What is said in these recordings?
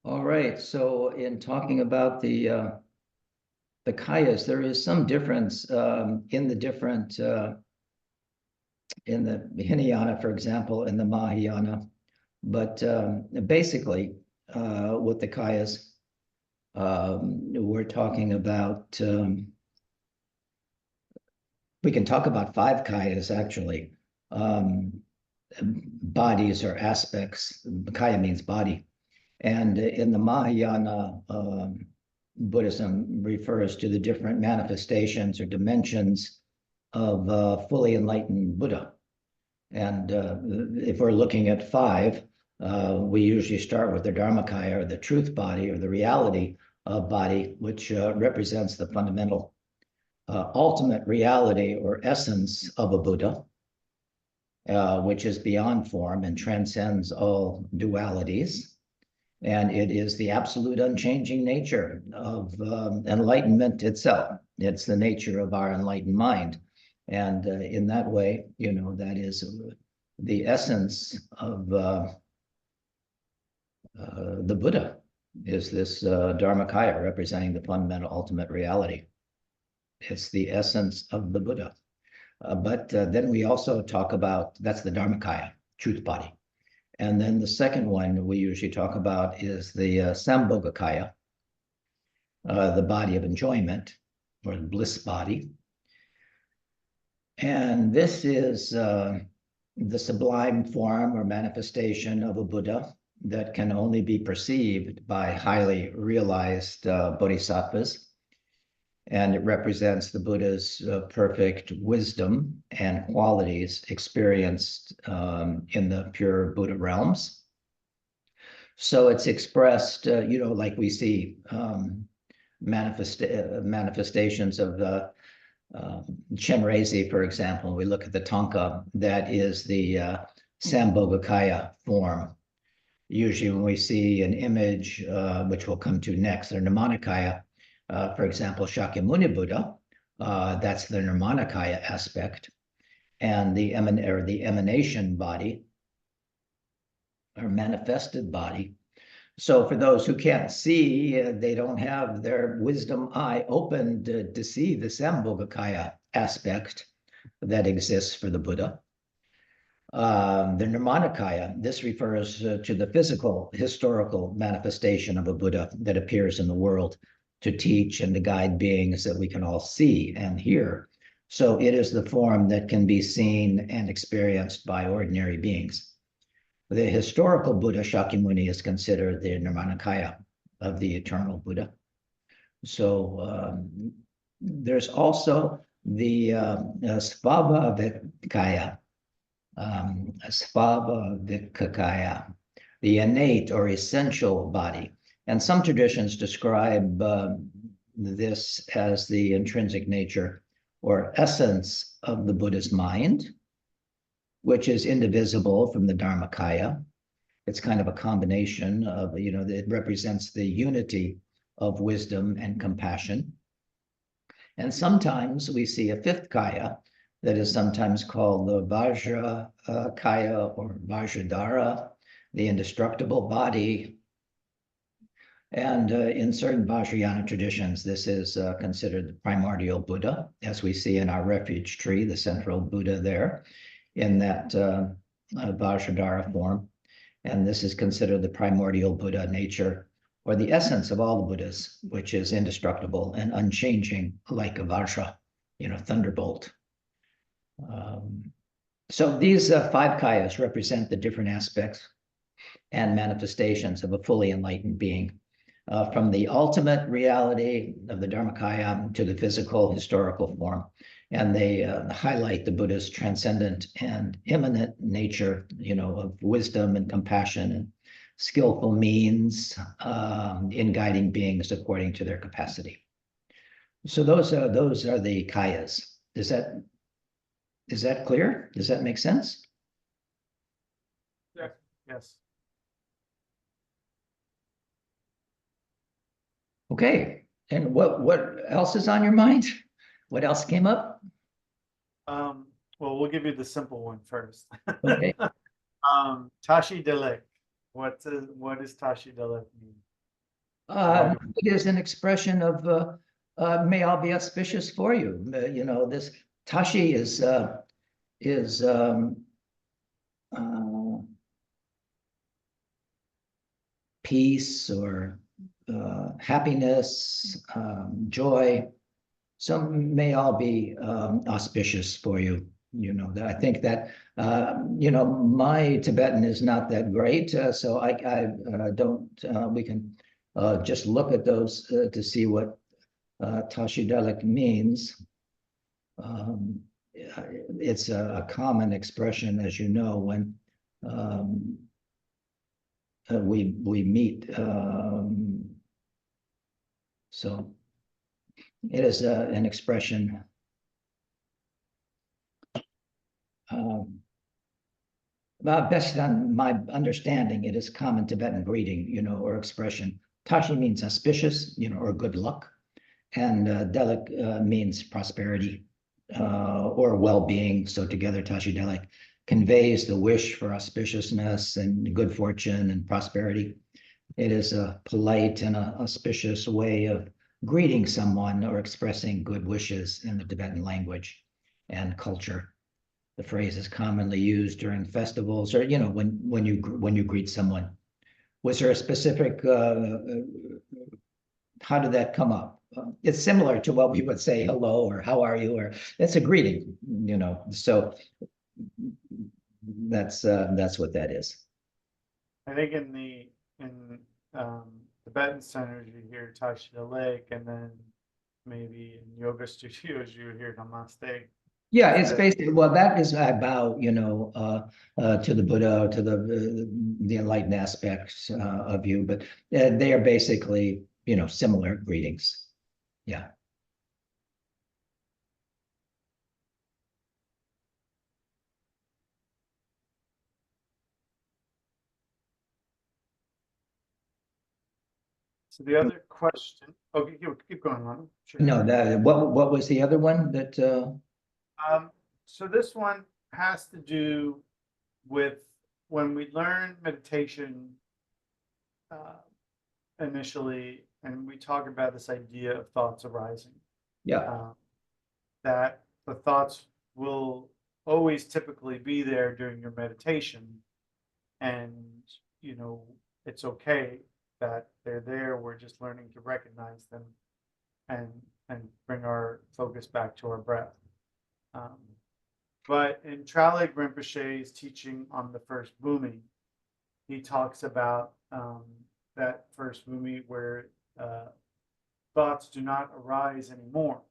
All right. So in talking about the kayas, there is some difference in the different in the Hinayana, for example, and the Mahayana. But basically, with the kayas, we're talking about. We can talk about five kayas actually. Bodies or aspects. Kaya means body. And in the Mahayana, Buddhism refers to the different manifestations or dimensions of fully enlightened Buddha. And if we're looking at five, we usually start with the Dharmakaya, or the truth body, or the reality body, which represents the fundamental ultimate reality or essence of a Buddha, which is beyond form and transcends all dualities. And it is the absolute unchanging nature of enlightenment itself. It's the nature of our enlightened mind. And in that way, that is the essence of the Buddha, is this Dharmakaya representing the fundamental ultimate reality. It's the essence of the Buddha. But then we also talk about, that's the Dharmakaya, truth body. And then the second one we usually talk about is the Sambhogakaya, the body of enjoyment, or the bliss body. And this is the sublime form or manifestation of a Buddha that can only be perceived by highly realized bodhisattvas. And it represents the Buddha's perfect wisdom and qualities experienced in the pure Buddha realms. So it's expressed, like we see manifestations of the Chenrezig, for example. We look at the Thangka, that is the Sambhogakaya form. Usually when we see an image, which we'll come to next, or Nirmanakaya, for example, Shakyamuni Buddha, that's the Nirmanakaya aspect, and the emanation body, or manifested body. So for those who can't see, they don't have their wisdom eye opened to see the Sambhogakaya aspect that exists for the Buddha. The Nirmanakaya, this refers to the physical, historical manifestation of a Buddha that appears in the world to teach and to guide beings that we can all see and hear. So it is the form that can be seen and experienced by ordinary beings. The historical Buddha, Shakyamuni, is considered the Nirmanakaya of the eternal Buddha. So there's also the Svabhavikaya, Svabhavikaya, the innate or essential body. And some traditions describe this as the intrinsic nature or essence of the Buddha's mind, which is indivisible from the Dharmakaya. It's kind of a combination of, it represents the unity of wisdom and compassion. And sometimes we see a fifth kaya that is sometimes called the Vajra kaya or Vajradhara, the indestructible body. And in certain Vajrayana traditions, this is considered the primordial Buddha, as we see in our refuge tree, the central Buddha there, in that Vajradhara form. And this is considered the primordial Buddha nature, or the essence of all the Buddhas, which is indestructible and unchanging, like a Vajra, thunderbolt. So these five kayas represent the different aspects and manifestations of a fully enlightened being, from the ultimate reality of the Dharmakaya to the physical historical form. And they highlight the Buddha's transcendent and immanent nature, of wisdom and compassion and skillful means in guiding beings according to their capacity. So those are the kayas. Is that clear? Does that make sense? Yeah. Yes. Okay. And what else is on your mind? What else came up? Well, we'll give you the simple one first. Okay. Tashi Delik. What does Tashi Delik mean? It is an expression of may all be auspicious for you. You know, this Tashi is peace or happiness, joy. So may all be auspicious for you. You know, I think that, you know, my Tibetan is not that great, so I don't, we can just look at those to see what Tashi Delek means. It's a common expression, as you know, when we meet. So it is an expression. Best on my understanding, it is common Tibetan greeting, you know, or expression. Tashi means auspicious, you know, or good luck. And Delek means prosperity or well-being. So together, Tashi Delek conveys the wish for auspiciousness and good fortune and prosperity. It is a polite and a auspicious way of greeting someone or expressing good wishes in the Tibetan language and culture. The phrase is commonly used during festivals or, you know, when you greet someone. Was there a specific, how did that come up? It's similar to what we would say hello or how are you, or it's a greeting, you know, so that's what that is. I think in Tibetan centers you hear Tashi Delek, and then maybe in yoga studios you hear Namaste. Yeah, it's basically, well, that is I bow, you know, to the Buddha, to the enlightened aspects of you, but they are basically, you know, similar greetings. Yeah. So the other question, okay, keep going on. Sure. No, that what was the other one that So this one has to do with when we learn meditation initially, and we talk about this idea of thoughts arising. yeah. That the thoughts will always typically be there during your meditation, and you know it's okay that they're there. We're just learning to recognize them and bring our focus back to our breath. But in Traleg Rinpoche's teaching on the first bhumi, he talks about that first bhumi where thoughts do not arise anymore.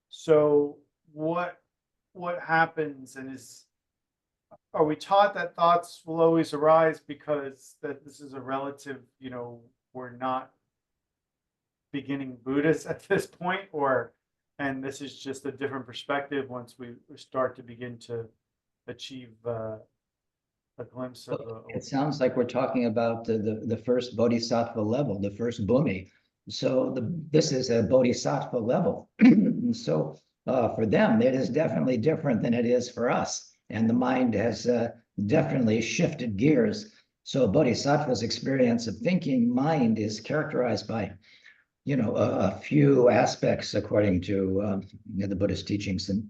So what happens, and are we taught that thoughts will always arise because that this is a relative, you know, we're not beginning Buddhists at this point, or and this is just a different perspective once we start to begin to achieve a glimpse of It sounds like we're talking about the first bodhisattva level, the first bhumi. So this is a bodhisattva level. So for them, it is definitely different than it is for us. And the mind has definitely shifted gears. So bodhisattva's experience of thinking mind is characterized by, you know, a few aspects according to the Buddhist teachings. And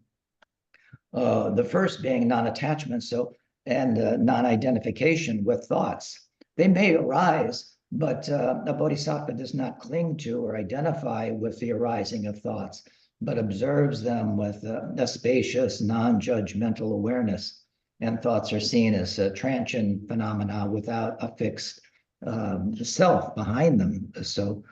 the first being non-attachment. So and non-identification with thoughts. They may arise, but a bodhisattva does not cling to or identify with the arising of thoughts, but observes them with a spacious, non-judgmental awareness. And thoughts are seen as transient phenomena without a fixed self behind them. So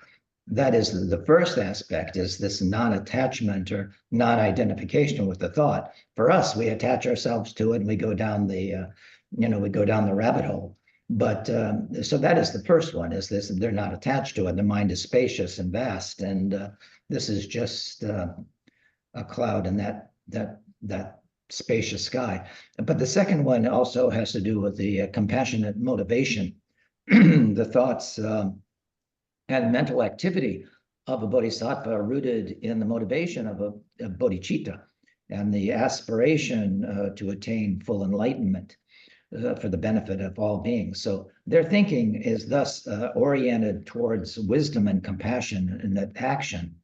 that is the first aspect, is this non-attachment or non-identification with the thought. For us, we attach ourselves to it and we go down the, we go down the rabbit hole. But so that is the first one, is this, they're not attached to it. The mind is spacious and vast. And this is just a cloud in that spacious sky. But the second one also has to do with the compassionate motivation. The thoughts and mental activity of a bodhisattva are rooted in the motivation of a bodhicitta and the aspiration to attain full enlightenment. for the benefit of all beings. So their thinking is thus oriented towards wisdom and compassion and that action.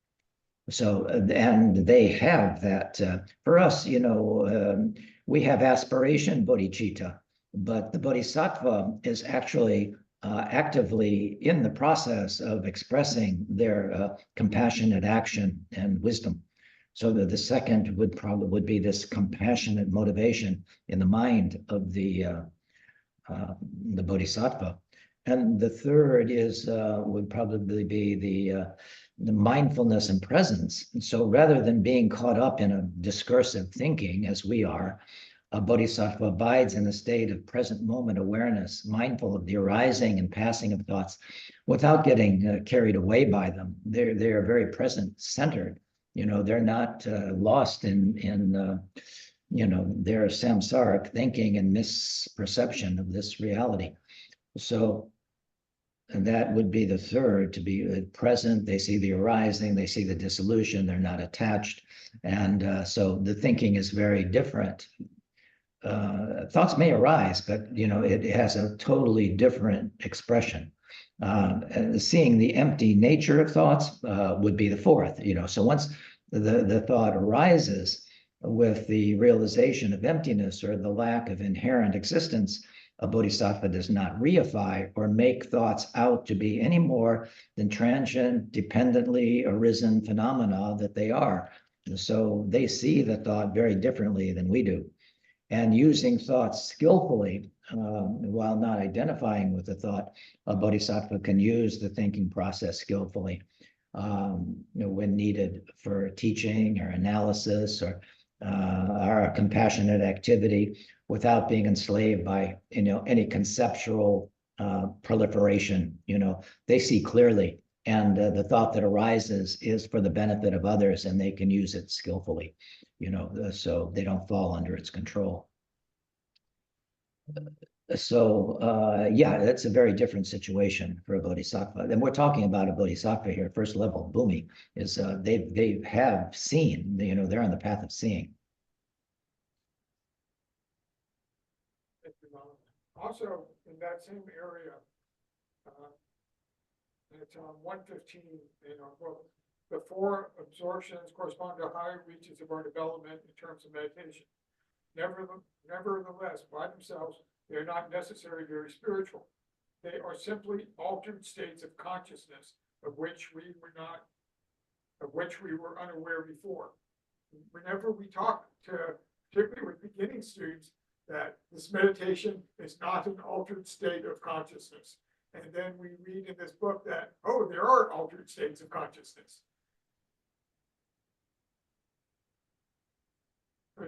So, and they have that. For us, we have aspiration, bodhicitta, but the bodhisattva is actually actively in the process of expressing their compassionate action and wisdom. So the second would be this compassionate motivation in the mind of the bodhisattva. And the third would probably be the mindfulness and presence. And so rather than being caught up in a discursive thinking as we are, a bodhisattva abides in a state of present moment awareness, mindful of the arising and passing of thoughts without getting carried away by them. They're very present centered. They're not lost in their samsaric thinking and misperception of this reality. So that would be the third, to be present. They see the arising, they see the dissolution, they're not attached. And so the thinking is very different. Thoughts may arise, but it has a totally different expression. Seeing the empty nature of thoughts would be the fourth. So once the thought arises with the realization of emptiness or the lack of inherent existence, a bodhisattva does not reify or make thoughts out to be any more than transient, dependently arisen phenomena that they are. So they see the thought very differently than we do. And using thoughts skillfully, while not identifying with the thought, a bodhisattva can use the thinking process skillfully when needed for teaching or analysis or our compassionate activity, without being enslaved by any conceptual proliferation. They see clearly, and the thought that arises is for the benefit of others, and they can use it skillfully. So they don't fall under its control. So yeah, that's a very different situation for a bodhisattva. And we're talking about a bodhisattva here, first level. Bhumi is they have seen. They're on the path of seeing. Also, in that same area, it's on 115 in our book. The four absorptions correspond to higher reaches of our development in terms of meditation. Nevertheless, by themselves, they are not necessarily very spiritual. They are simply altered states of consciousness of which we were unaware before. Whenever we talk to, particularly with beginning students, that this meditation is not an altered state of consciousness. And then we read in this book that, oh, there are altered states of consciousness.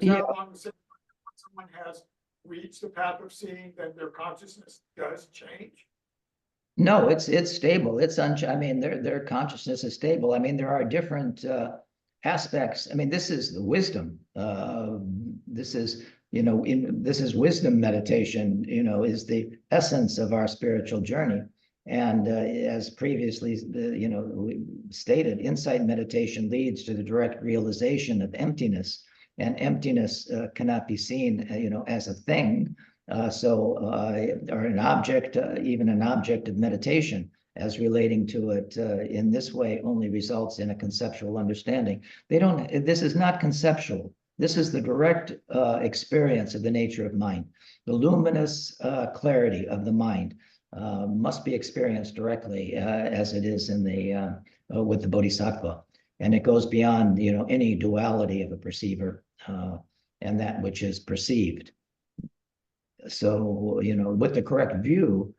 Is that along the same line? When someone has reached the path of seeing, then their consciousness does change? No, it's stable. I mean, their consciousness is stable. I mean, there are different aspects. I mean, this is the wisdom. This is this is wisdom meditation, is the essence of our spiritual journey. And as previously, stated, insight meditation leads to the direct realization of emptiness, and emptiness cannot be seen, as a thing. Or an object, even an object of meditation, as relating to it in this way only results in a conceptual understanding. This is not conceptual. This is the direct experience of the nature of mind. The luminous clarity of the mind must be experienced directly as it is in with the bodhisattva. And it goes beyond, any duality of a perceiver and that which is perceived. So, with the correct view,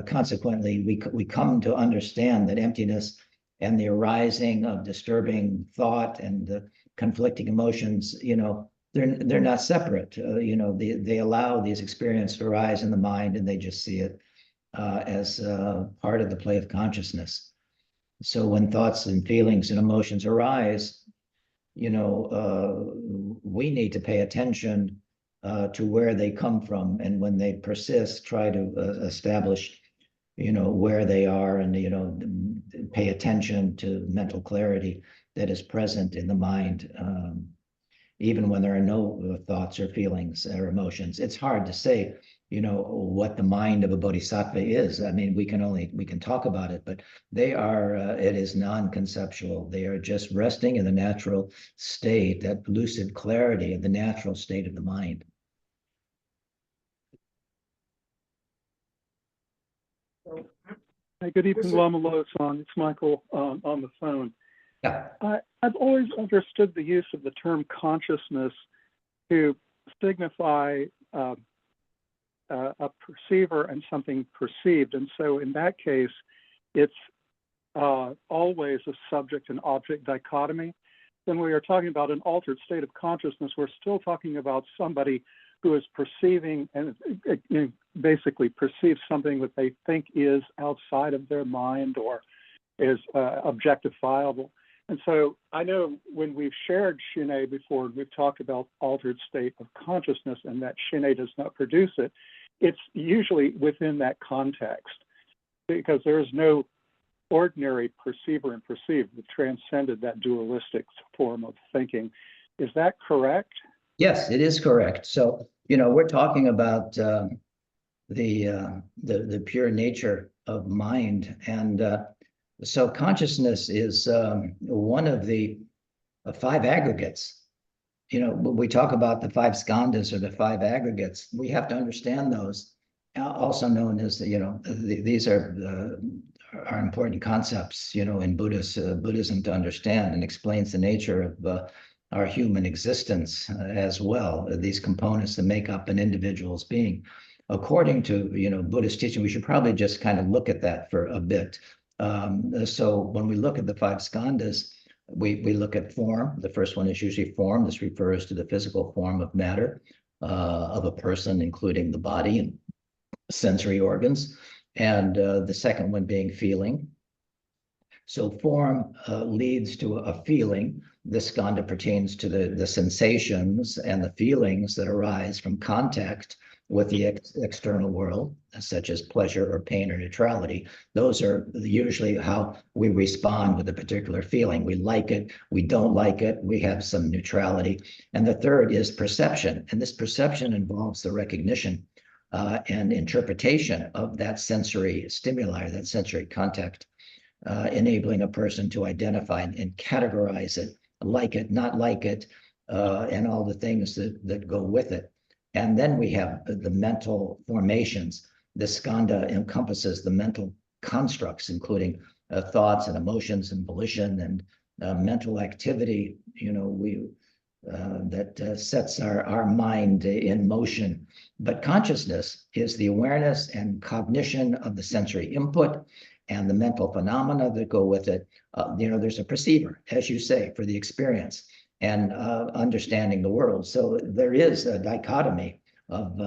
consequently, we come to understand that emptiness and the arising of disturbing thought and the conflicting emotions, they're not separate. They allow these experiences to arise in the mind, and they just see it as part of the play of consciousness. So when thoughts and feelings and emotions arise, we need to pay attention to where they come from, and when they persist, try to establish, where they are, and pay attention to mental clarity that is present in the mind. even when there are no thoughts or feelings or emotions. It's hard to say, what the mind of a bodhisattva is. I mean, we can talk about it, but it is non-conceptual. They are just resting in the natural state, that lucid clarity of the natural state of the mind. Hey, good evening, Lama Lo-san. It's Michael on the phone. Yeah. I've always understood the use of the term consciousness to signify a perceiver and something perceived. And so in that case, it's always a subject and object dichotomy. When we are talking about an altered state of consciousness, we're still talking about somebody who is perceiving and basically perceives something that they think is outside of their mind or is objectifiable. And so I know when we've shared Shiné before, we've talked about altered state of consciousness and that Shiné does not produce it. It's usually within that context because there is no ordinary perceiver and perceived that transcended that dualistic form of thinking. Is that correct? Yes, it is correct. So, we're talking about the pure nature of mind. And so consciousness is one of the 5 aggregates. We talk about the 5 skandhas or the 5 aggregates. We have to understand those, also known as, these are important concepts, in Buddhism to understand, and explains the nature of our human existence as well, these components that make up an individual's being. According to, Buddhist teaching, we should probably just kind of look at that for a bit. So when we look at the 5 skandhas, we look at form. The first one is usually form. This refers to the physical form of matter of a person, including the body and sensory organs. And the second one being feeling. So form leads to a feeling. This skandha pertains to the sensations and the feelings that arise from contact with the external world, such as pleasure or pain or neutrality. Those are usually how we respond with a particular feeling. We like it, we don't like it, we have some neutrality. And the third is perception. And this perception involves the recognition and interpretation of that sensory stimuli, that sensory contact, enabling a person to identify and categorize it, like it, not like it, and all the things that go with it. And then we have the mental formations. The skandha encompasses the mental constructs, including thoughts and emotions and volition and mental activity, that sets our mind in motion. But consciousness is the awareness and cognition of the sensory input and the mental phenomena that go with it. There's a perceiver, as you say, for the experience and understanding the world. So there is a dichotomy of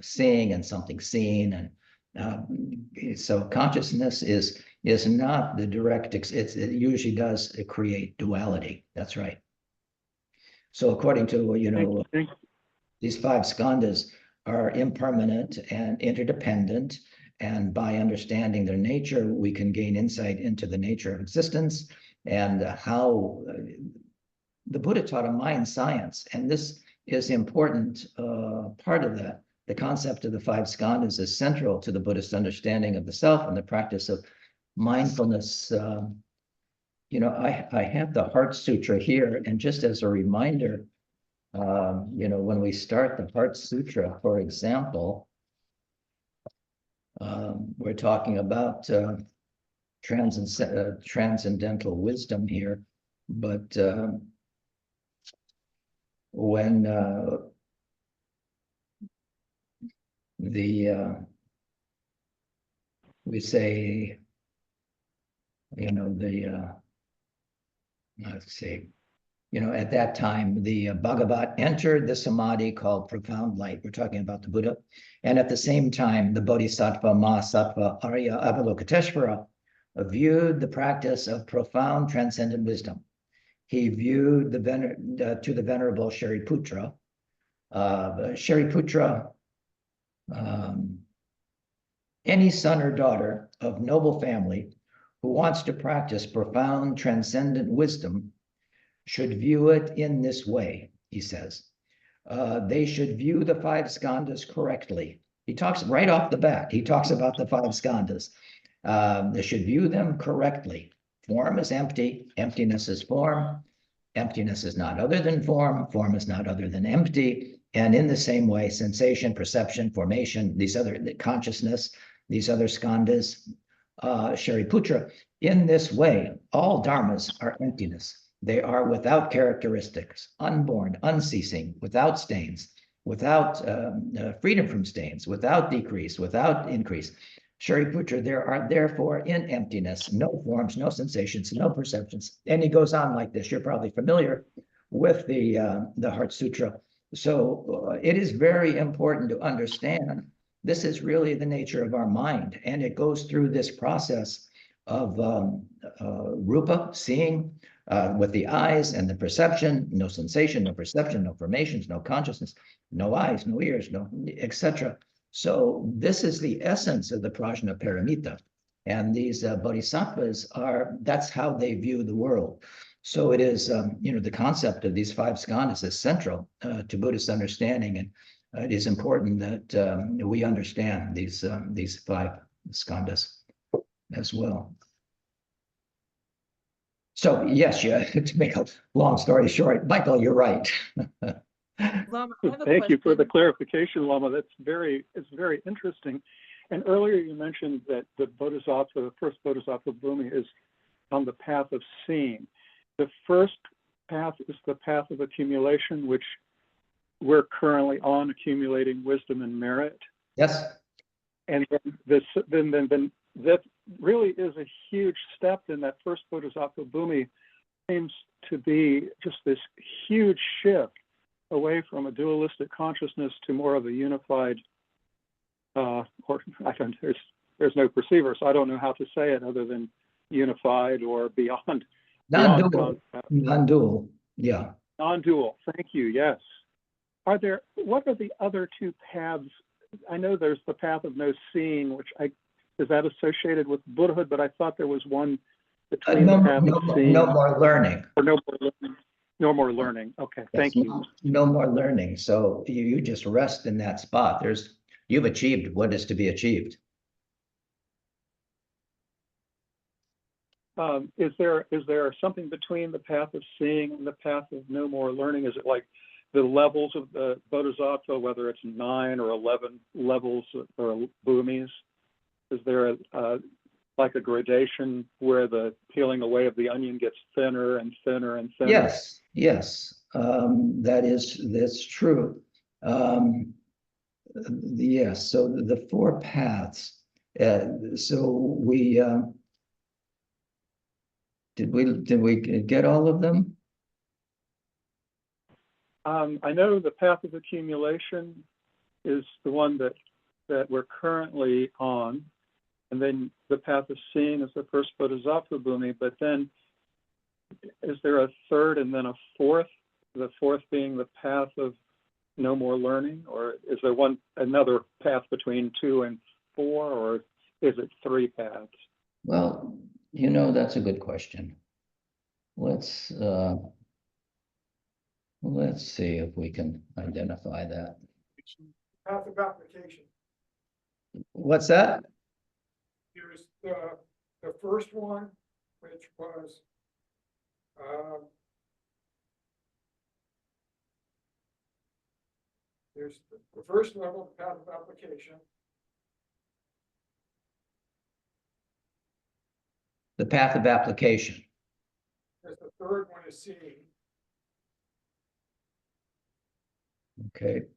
seeing and something seen. And so consciousness is not the direct, it usually does create duality. That's right. So according to, these 5 skandhas are impermanent and interdependent. And by understanding their nature, we can gain insight into the nature of existence and how the Buddha taught a mind science. And this is important part of that. The concept of the 5 skandhas is central to the Buddhist understanding of the self and the practice of mindfulness. I have the Heart Sutra here, and just as a reminder, when we start the Heart Sutra, for example, we're talking about transcendental wisdom here, but when we say, let's see, at that time, the Bhagavat entered the samadhi called profound light. We're talking about the Buddha. And at the same time, the Bodhisattva Mahasattva Arya Avalokiteshvara viewed the practice of profound transcendent wisdom. He viewed to the Venerable Shariputra. Shariputra, any son or daughter of noble family who wants to practice profound transcendent wisdom should view it in this way, he says. They should view the five skandhas correctly. He talks right off the bat. He talks about the five skandhas. They should view them correctly. Form is empty. Emptiness is form. Emptiness is not other than form. Form is not other than empty. And in the same way, sensation, perception, formation, these other consciousness, these other skandhas, Shariputra, in this way, all dharmas are emptiness. They are without characteristics, unborn, unceasing, without stains, without freedom from stains, without decrease, without increase. Shariputra, there are therefore in emptiness no forms, no sensations, no perceptions. And he goes on like this. You're probably familiar with the Heart Sutra. So it is very important to understand this is really the nature of our mind. And it goes through this process of rupa, seeing, with the eyes and the perception, no sensation, no perception, no formations, no consciousness, no eyes, no ears, no, etc. So this is the essence of the Prajnaparamita. And these bodhisattvas that's how they view the world. So it is, the concept of these five skandhas is central to Buddhist understanding. And it is important that we understand these five skandhas as well. So yes, to make a long story short, Michael, you're right. Lama, I have a Thank you for the question. clarification, Lama. It's very interesting. And earlier you mentioned that the first Bodhisattva Bhumi is on the path of seeing. The first path is the path of accumulation, which we're currently on, accumulating wisdom and merit. Yes. And then that really is a huge step in that first Bodhisattva Bhumi. Seems to be just this huge shift away from a dualistic consciousness to more of a unified, there's no perceiver, so I don't know how to say it other than unified or beyond. Non-dual. Non-dual. Yeah. Non-dual. Thank you. Yes. What are the other two paths? I know there's the path of no seeing, is that associated with Buddhahood? But I thought there was one between the path of seeing. No more learning. Or no more learning. No more learning. Okay. Thank you. No more learning. So you just rest in that spot. You've achieved what is to be achieved. Is there something between the path of seeing and the path of no more learning? Is it like the levels of the Bodhisattva, whether it's 9 or 11 levels or bhumis? Is there like a gradation where the peeling away of the onion gets thinner and thinner and thinner? Yes. That's true. Yes. So the four paths. So we. Did we get all of them? I know the path of accumulation is the one that we're currently on, and then the path of seeing is the first Bodhisattva Bhumi. But then, is there a third and then a fourth? The fourth being the path of no more learning, or is there another path between 2 and 4, or is it 3 paths? Well, that's a good question. Let's see if we can identify that. Path of application. What's that? Here's the first one, which was there's the first level, the path of application. The path of application. There's the third one is seeing. Okay.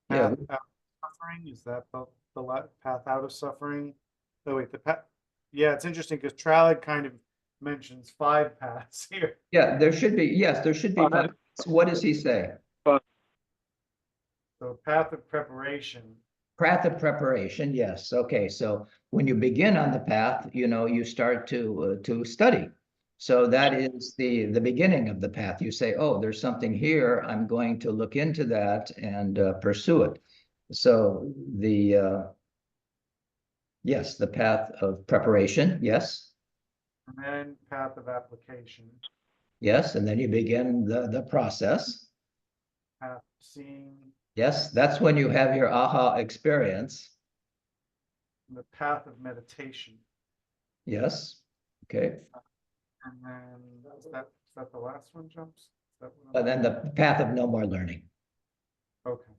Yeah. Path out of suffering, is that the path out of suffering? Oh wait, the path. Yeah, it's interesting because Trallig kind of mentions 5 paths here. Yeah, there should be. Yes, there should be. So what does he say? So path of preparation. Path of preparation. Yes. Okay. So when you begin on the path, you start to study. So that is the beginning of the path. You say, oh, there's something here. I'm going to look into that and pursue it. So yes, the path of preparation. Yes. And then path of application. Yes, and then you begin the process. Seeing Yes, that's when you have your aha experience. the path of meditation. Yes, okay. And then is that the last one, Jumps? Is that what But then the path of no more learning Okay.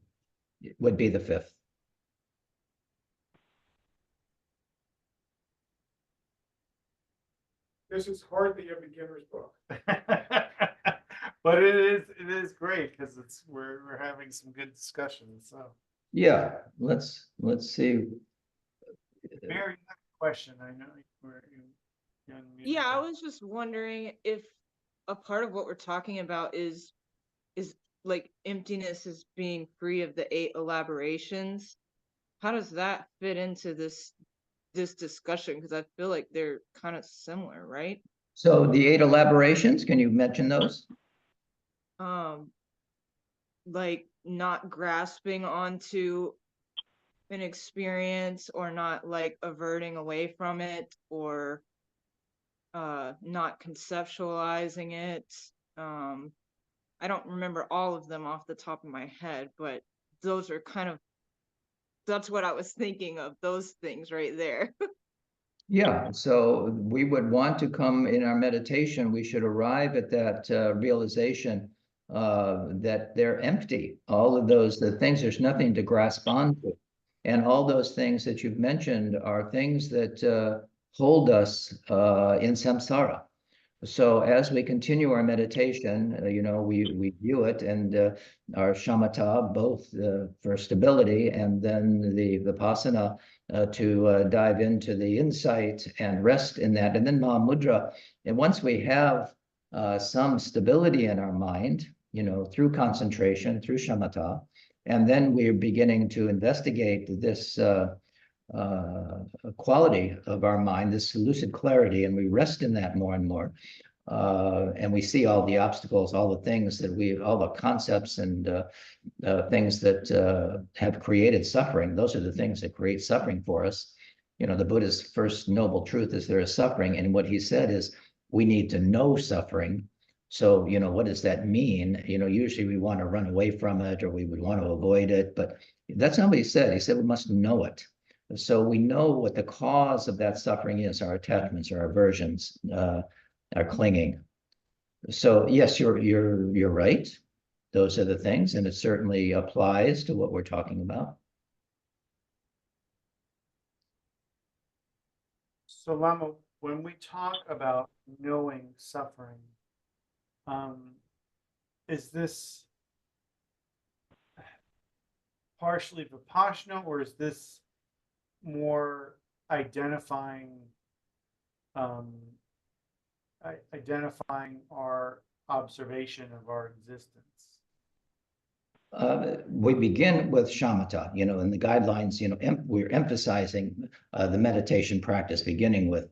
would be the fifth. This is hardly a beginner's book. But it is great because we're having some good discussions. So Yeah, let's see. Mary, you have a question. I know you unmuted Yeah, I there. was just wondering if a part of what we're talking about is like emptiness is being free of the 8 elaborations. How does that fit into this discussion? Because I feel like they're kind of similar, right? So the 8 elaborations, can you mention those? Um, like not grasping onto an experience or not like averting away from it or not conceptualizing it. I don't remember all of them off the top of my head, but those are kind of, that's what I was thinking of, those things right there. Yeah, so we would want to come in our meditation, we should arrive at that realization that they're empty. All of those the things, there's nothing to grasp onto. And all those things that you've mentioned are things that hold us in samsara. So as we continue our meditation, we view it and our shamatha, both for stability and then the vipassana to dive into the insight and rest in that. And then Mahamudra. And once we have some stability in our mind, through concentration, through shamatha, and then we're beginning to investigate this quality of our mind, this lucid clarity, and we rest in that more and more. And we see all the obstacles, all the things all the concepts and things that have created suffering. Those are the things that create suffering for us. The Buddha's first noble truth is there is suffering. And what he said is we need to know suffering. So, what does that mean? Usually we want to run away from it or we would want to avoid it, but that's not what he said. He said we must know it. So we know what the cause of that suffering is, our attachments, our aversions, our clinging. So yes, you're right. Those are the things, and it certainly applies to what we're talking about. So Lama, when we talk about knowing suffering, is this partially Vipassana, or is this more identifying our observation of our existence? We begin with shamatha, in the guidelines, we're emphasizing the meditation practice beginning with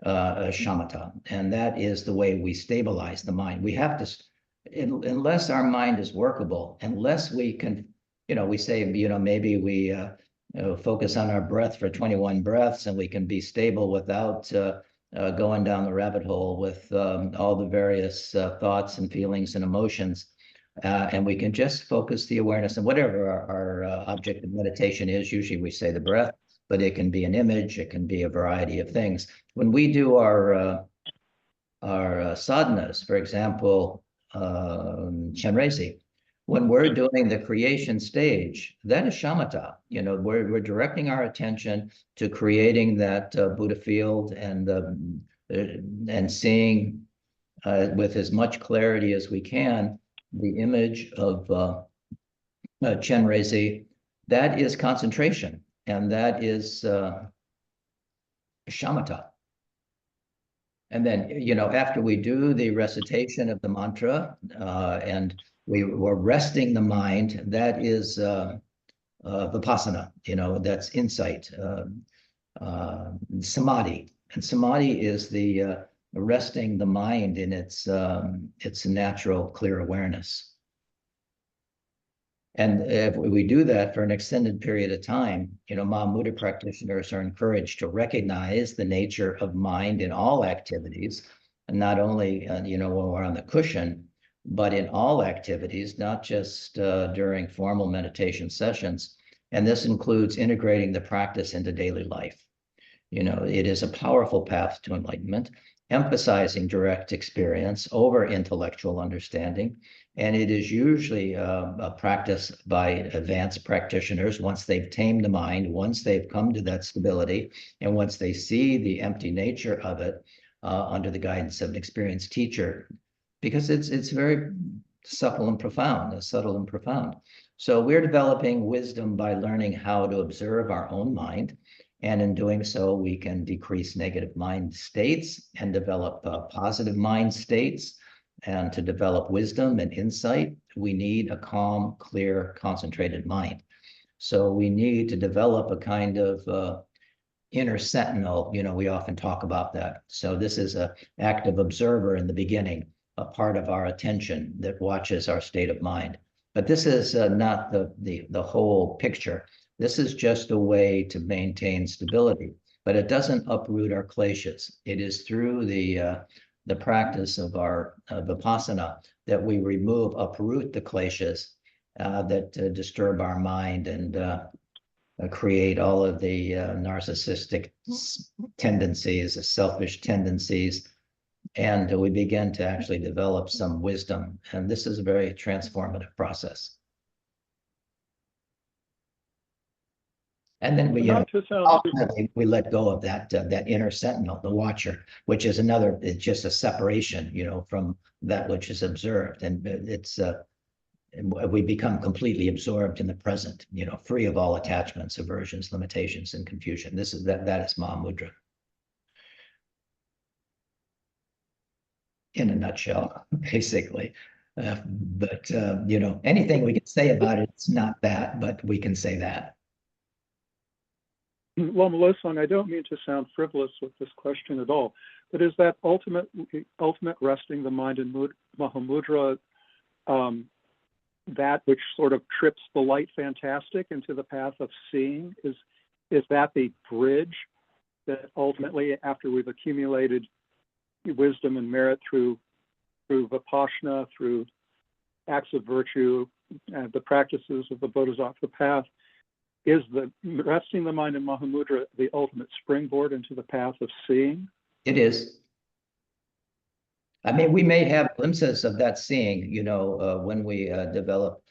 shamatha, and that is the way we stabilize the mind. We have to, unless our mind is workable, unless we can, we say, maybe we focus on our breath for 21 breaths and we can be stable without going down the rabbit hole with all the various thoughts and feelings and emotions. And we can just focus the awareness on whatever our object of meditation is. Usually we say the breath, but it can be an image, it can be a variety of things. When we do our sadhanas, for example, Chenrezig, when we're doing the creation stage, that is shamatha. We're directing our attention to creating that Buddha field and seeing with as much clarity as we can the image of Chenrezig. That is concentration, and that is shamatha. And then, after we do the recitation of the mantra and we're resting the mind, that is vipassana, that's insight, samadhi. And samadhi is the resting the mind in its natural clear awareness. And if we do that for an extended period of time, Mahamudra practitioners are encouraged to recognize the nature of mind in all activities not only, you know, when we're on the cushion, but in all activities, not just during formal meditation sessions. And this includes integrating the practice into daily life. You know, it is a powerful path to enlightenment, emphasizing direct experience over intellectual understanding. And it is usually a practice by advanced practitioners once they've tamed the mind, once they've come to that stability, and once they see the empty nature of it under the guidance of an experienced teacher, because it's very subtle and profound, subtle and profound. So we're developing wisdom by learning how to observe our own mind. And in doing so, we can decrease negative mind states and develop positive mind states. And to develop wisdom and insight, we need a calm, clear, concentrated mind. So we need to develop a kind of inner sentinel. You know, we often talk about that. So this is an active observer in the beginning, a part of our attention that watches our state of mind. But this is not the whole picture. This is just a way to maintain stability, but it doesn't uproot our kleshas. It is through the practice of our vipassana that we uproot the kleshas that disturb our mind and create all of the narcissistic tendencies, the selfish tendencies, and we begin to actually develop some wisdom. And this is a very transformative process. And then we ultimately we let go of that inner sentinel, the watcher, which is it's just a separation, you know, from that which is observed, and we become completely absorbed in the present, you know, free of all attachments, aversions, limitations, and confusion. That is Mahamudra in a nutshell, basically. But you know, anything we can say about it, it's not that, but we can say that. Well, Melissa, and I don't mean to sound frivolous with this question at all, but is that ultimate resting the mind in Mahamudra that which sort of trips the light fantastic into the path of seeing? Is that the bridge that ultimately, after we've accumulated wisdom and merit through Vipassana, through acts of virtue, the practices of the Bodhisattva path, is the resting the mind in Mahamudra the ultimate springboard into the path of seeing? It is. I mean, we may have glimpses of that seeing, you know, when we develop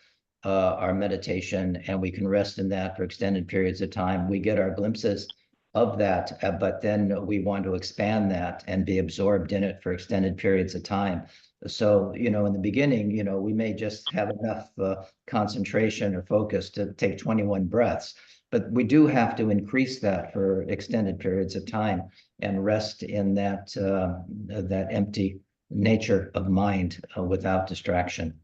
our meditation and we can rest in that for extended periods of time. We get our glimpses of that, but then we want to expand that and be absorbed in it for extended periods of time. So, you know, in the beginning, you know, we may just have enough concentration or focus to take 21 breaths, but we do have to increase that for extended periods of time and rest in that empty nature of mind without distraction.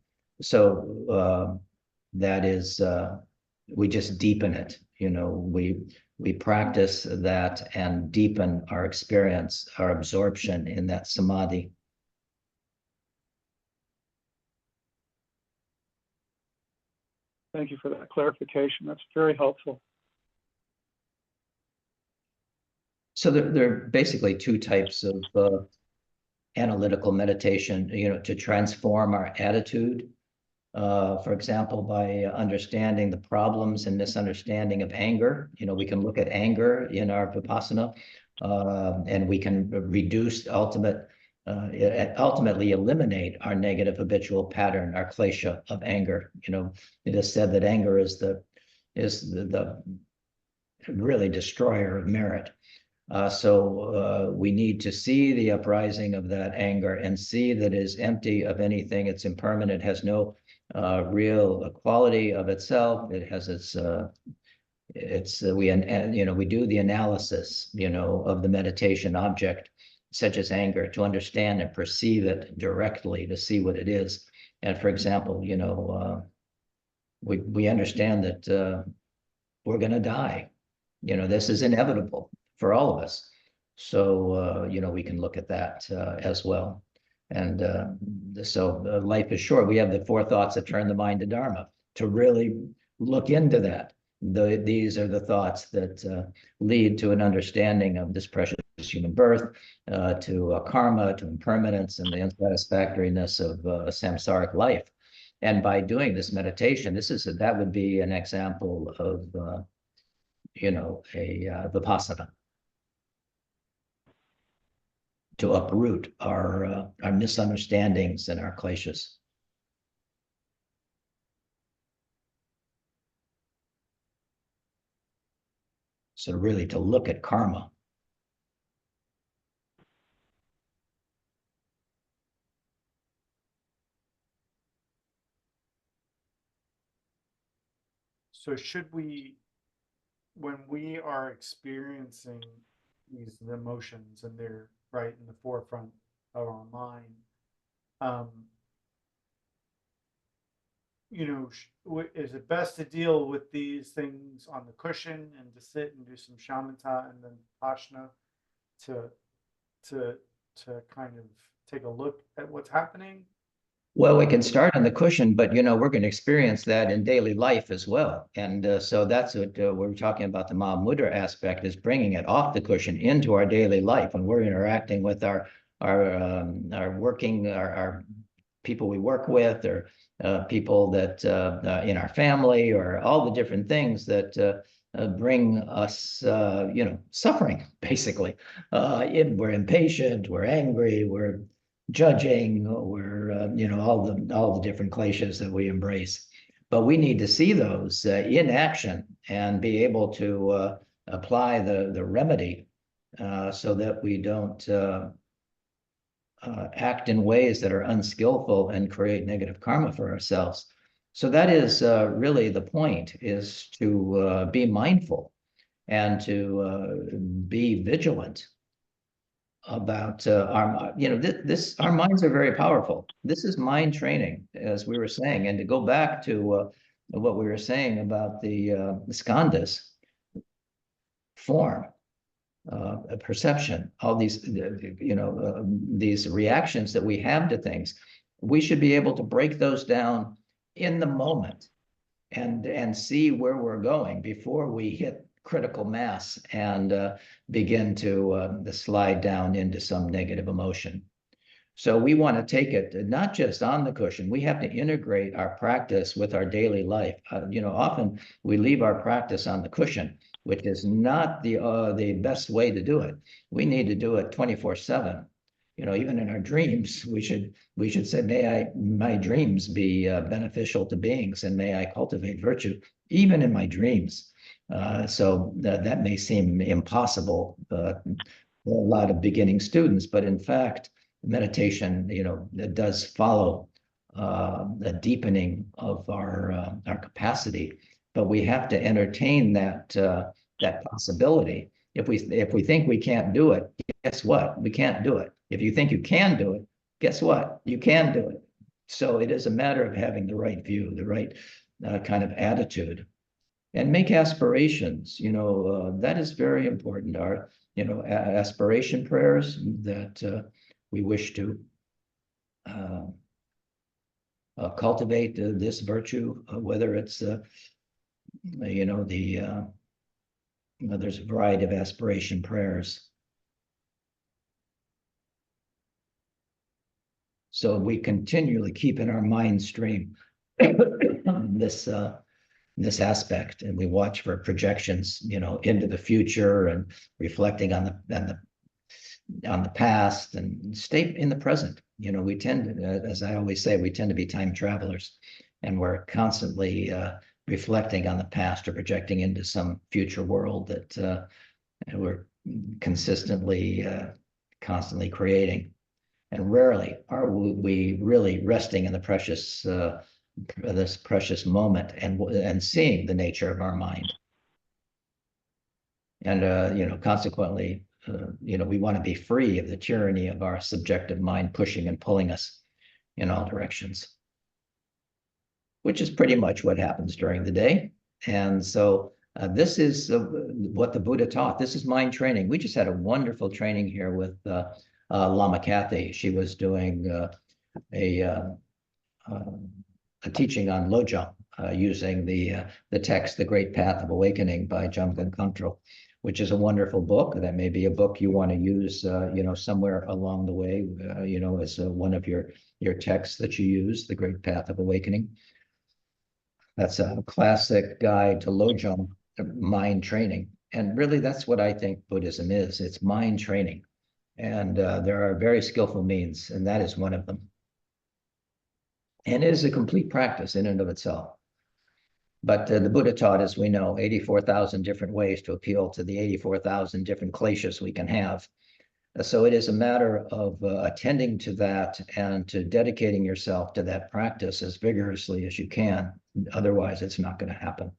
So that is, we just deepen it. You know, we practice that and deepen our experience, our absorption in that samadhi. Thank you for that clarification. That's very helpful. So there are basically two types of analytical meditation, you know, to transform our attitude. For example, by understanding the problems and misunderstanding of anger. You know, we can look at anger in our Vipassana, and we can reduce ultimately eliminate our negative habitual pattern, our klesha of anger. You know, it is said that anger is the really destroyer of merit. So we need to see the uprising of that anger and see that it is empty of anything. It's impermanent, has no real quality of itself. It has we do the analysis, you know, of the meditation object, such as anger, to understand and perceive it directly, to see what it is. And for example, you know, we understand that we're going to die. You know, this is inevitable for all of us. So, you know, we can look at that as well. And so life is short. We have the four thoughts that turn the mind to Dharma, to really look into that. These are the thoughts that lead to an understanding of this precious human birth, to karma, to impermanence, and the unsatisfactoriness of samsaric life. And by doing this meditation, that would be an example of a vipassana, to uproot our misunderstandings and our kleshas. So really to look at karma. So should we, when we are experiencing these emotions and they're right in the forefront of our mind, is it best to deal with these things on the cushion and to sit and do some shamatha and then Vipassana to kind of take a look at what's happening? Well, we can start on the cushion, but we're going to experience that in daily life as well. And so that's what we're talking about. The Mahamudra aspect is bringing it off the cushion into our daily life, and we're interacting with our people we work with, or people that in our family, or all the different things that bring us, suffering. Basically, we're impatient, we're angry, we're judging, we're all the different kleshas that we embrace. But we need to see those in action and be able to apply the remedy so that we don't act in ways that are unskillful and create negative karma for ourselves. So that is really the point, is to be mindful and to be vigilant about our minds are very powerful. This is mind training, as we were saying. And to go back to what we were saying about the skandhas, form, perception, all these these reactions that we have to things, we should be able to break those down in the moment and see where we're going before we hit critical mass and begin to slide down into some negative emotion. So we want to take it not just on the cushion. We have to integrate our practice with our daily life. Often we leave our practice on the cushion, which is not the best way to do it. We need to do it 24/7. Even in our dreams, we should say, may my dreams be beneficial to beings, and may I cultivate virtue even in my dreams. So that may seem impossible for a lot of beginning students, but in fact, meditation, it does follow a deepening of our capacity. But we have to entertain that possibility. If we think we can't do it, guess what? We can't do it. If you think you can do it, guess what? You can do it. So it is a matter of having the right view, the right kind of attitude. And make aspirations, that is very important. Our, aspiration prayers that we wish to cultivate this virtue, whether it's, there's a variety of aspiration prayers. So we continually keep in our mind stream this aspect, and we watch for projections, into the future, and reflecting on the past, and stay in the present. We tend to, as I always say, we tend to be time travelers, and we're constantly reflecting on the past or projecting into some future world that we're constantly creating. And rarely are we really resting in the precious this precious moment and seeing the nature of our mind. And consequently, we want to be free of the tyranny of our subjective mind pushing and pulling us in all directions, which is pretty much what happens during the day. And so this is what the Buddha taught. This is mind training. We just had a wonderful training here with Lama Kathy. She was doing a teaching on Lojong using the text, The Great Path of Awakening by Jamgon Kongtrul. which is a wonderful book. That may be a book you want to use, somewhere along the way, as one of your texts that you use, The Great Path of Awakening. That's a classic guide to Lojong, mind training. And really, that's what I think Buddhism is. It's mind training. And there are very skillful means, and that is one of them. And it is a complete practice in and of itself. But the Buddha taught, as we know, 84,000 different ways to appeal to the 84,000 different kleshas we can have. So it is a matter of attending to that and to dedicating yourself to that practice as vigorously as you can. Otherwise, it's not going to happen.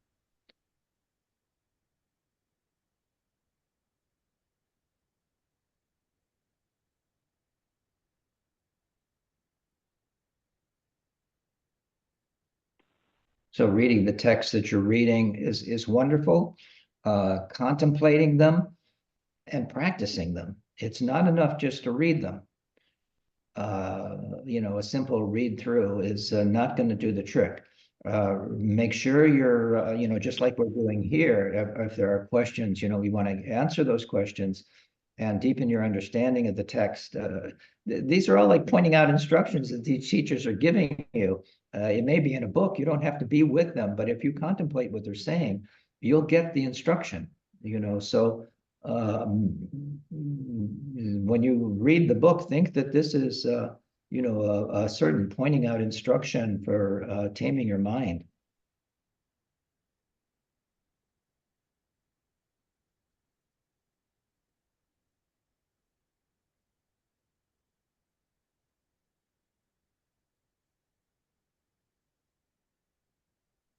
So reading the text that you're reading is wonderful. Contemplating them and practicing them. It's not enough just to read them. A simple read through is not going to do the trick. Make sure you're, just like we're doing here, if there are questions, we want to answer those questions and deepen your understanding of the text. These are all like pointing out instructions that these teachers are giving you. It may be in a book, you don't have to be with them, but if you contemplate what they're saying, you'll get the instruction, so when you read the book, think that this is, a certain pointing out instruction for taming your mind.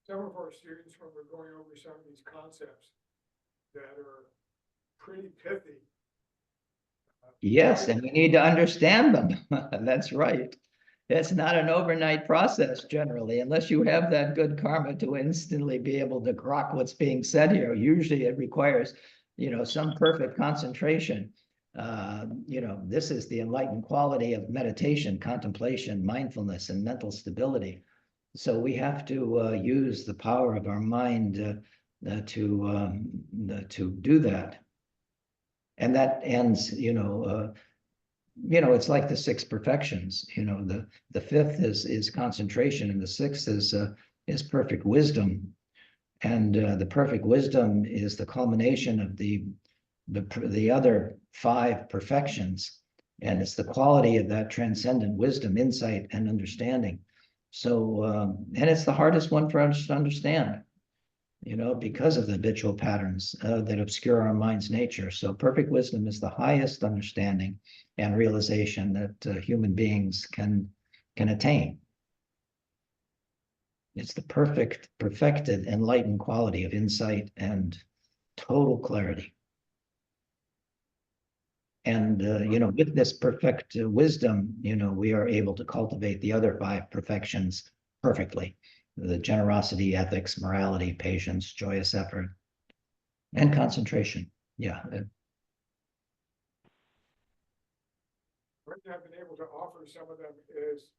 Some of our students, when we're going over some of these concepts that are pretty pithy. Yes, and you need to understand them. That's right. It's not an overnight process generally, unless you have that good karma to instantly be able to grok what's being said here. Usually it requires, some perfect concentration. This is the enlightened quality of meditation, contemplation, mindfulness, and mental stability. So we have to use the power of our mind to do that. And that ends, it's like the six perfections. The fifth is concentration, and the sixth is perfect wisdom. And the perfect wisdom is the culmination of the other five perfections, and it's the quality of that transcendent wisdom, insight, and understanding. So, and it's the hardest one for us to understand, because of the habitual patterns that obscure our mind's nature. So perfect wisdom is the highest understanding and realization that human beings can attain. It's the perfected, enlightened quality of insight and total clarity. And, with this perfect wisdom, we are able to cultivate the other five perfections perfectly. The generosity, ethics, morality, patience, joyous effort, and concentration. Yeah. What I've been able to offer some of them is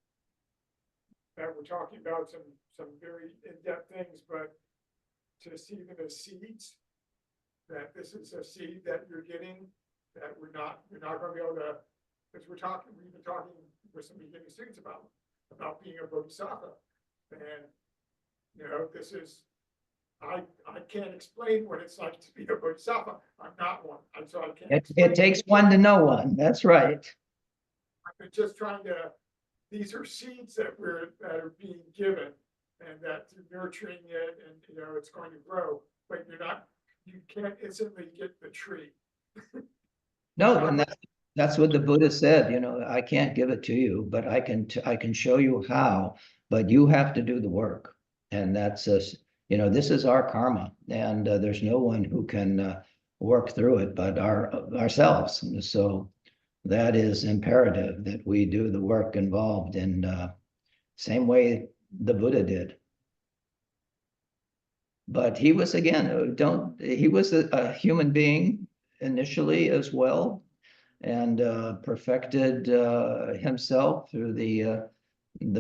that we're talking about some very in-depth things, but to see them as seeds, that this is a seed that you're getting, that you're not going to be able to, because we've been talking with some beginning students about being a bodhisattva. And this is, I can't explain what it's like to be a bodhisattva. I'm not one. And so I can't. It takes one to know one. That's right. I'm just trying to, these are seeds that are being given, and that through nurturing it, and it's going to grow, but you can't instantly get the tree. No, and that's what the Buddha said, I can't give it to you, but I can show you how, but you have to do the work. And that's this is our karma, and there's no one who can work through it but ourselves. So that is imperative that we do the work involved in same way the Buddha did. But he was, again, he was a human being initially as well, and perfected himself through the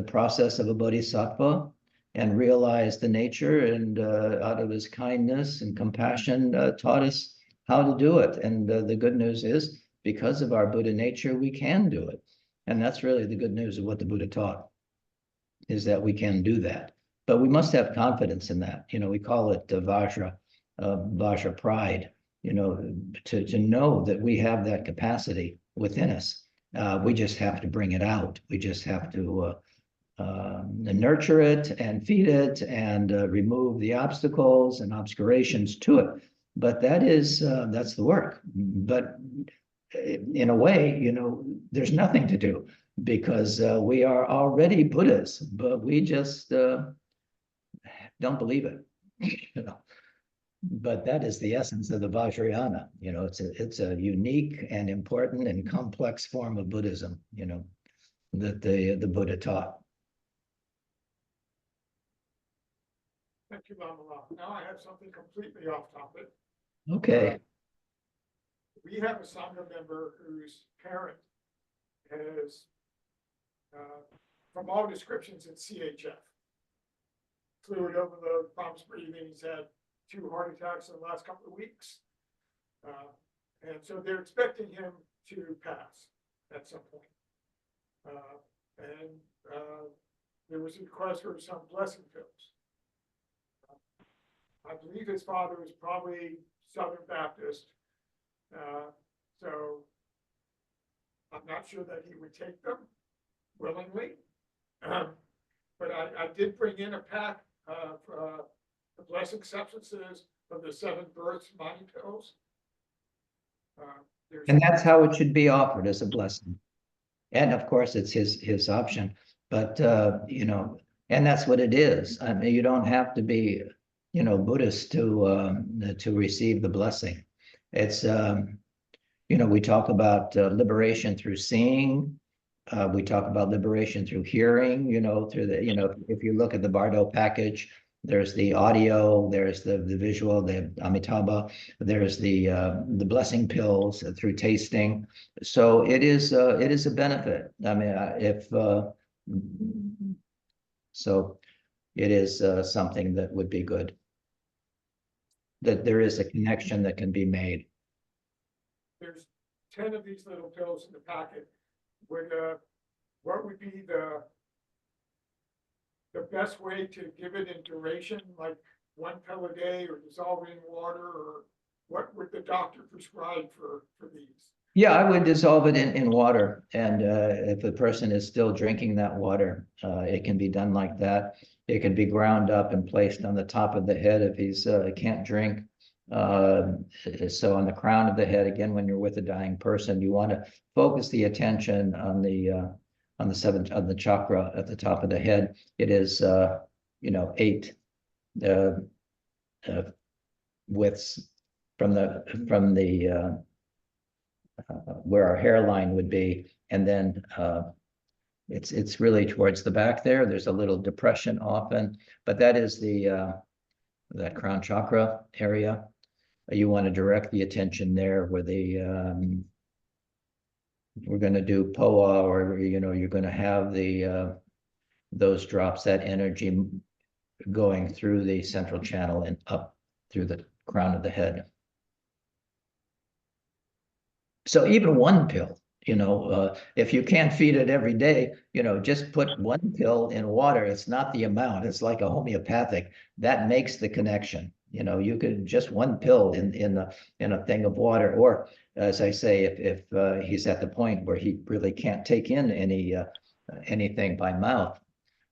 process of a bodhisattva, and realized the nature, and out of his kindness and compassion taught us how to do it. And the good news is, because of our Buddha nature, we can do it. And that's really the good news of what the Buddha taught, is that we can do that. But we must have confidence in that. You know, we call it Vajra pride, you know, to know that we have that capacity within us. We just have to bring it out. We just have to nurture it and feed it and remove the obstacles and obscurations to it. But that's the work. But in a way, you know, there's nothing to do, because we are already Buddhas, but we just don't believe it. You know. But that is the essence of the Vajrayana. You know, it's a unique and important and complex form of Buddhism, you know, that the Buddha taught. Thank you, Lama Lama. Now I have something completely off topic. Okay. We have a Sangha member whose parent has, from all descriptions, it's CHF. Fluid over the palms breathing. He's had 2 heart attacks in the last couple of weeks. And so they're expecting him to pass at some point. There was a request for some blessing pills. I believe his father was probably Southern Baptist. So I'm not sure that he would take them willingly. But I did bring in a pack of the blessing substances of the 7 births Mani pills. And that's how it should be offered, as a blessing. And of course, it's his option. But you know, and that's what it is. I mean, you don't have to be, you know, Buddhist to receive the blessing. It's you know, we talk about liberation through seeing. We talk about liberation through hearing. You know, through the, you know, if you look at the Bardo package, there's the audio, there's the visual, the Amitabha, there's the blessing pills through tasting. So it is a benefit. I mean, so it is something that would be good. That there is a connection that can be made. There's 10 of these little pills in the packet. What would be the best way to give it in duration, like 1 pill a day, or dissolve it in water, or what would the doctor prescribe for these? Yeah, I would dissolve it in water. And if the person is still drinking that water, it can be done like that. It can be ground up and placed on the top of the head if he's can't drink. So on the crown of the head, again, when you're with a dying person, you want to focus the attention on the chakra at the top of the head. It is, you know, 8 widths from the where our hairline would be, and then it's really towards the back there. There's a little depression often, but that is that crown chakra area. You want to direct the attention there, where we're going to do POA, or you know, you're going to have those drops, that energy going through the central channel and up through the crown of the head. So even 1 pill, you know, if you can't feed it every day, you know, just put 1 pill in water. It's not the amount. It's like a homeopathic that makes the connection. You know, you could just 1 pill in a thing of water, or as I say, if he's at the point where he really can't take in anything by mouth,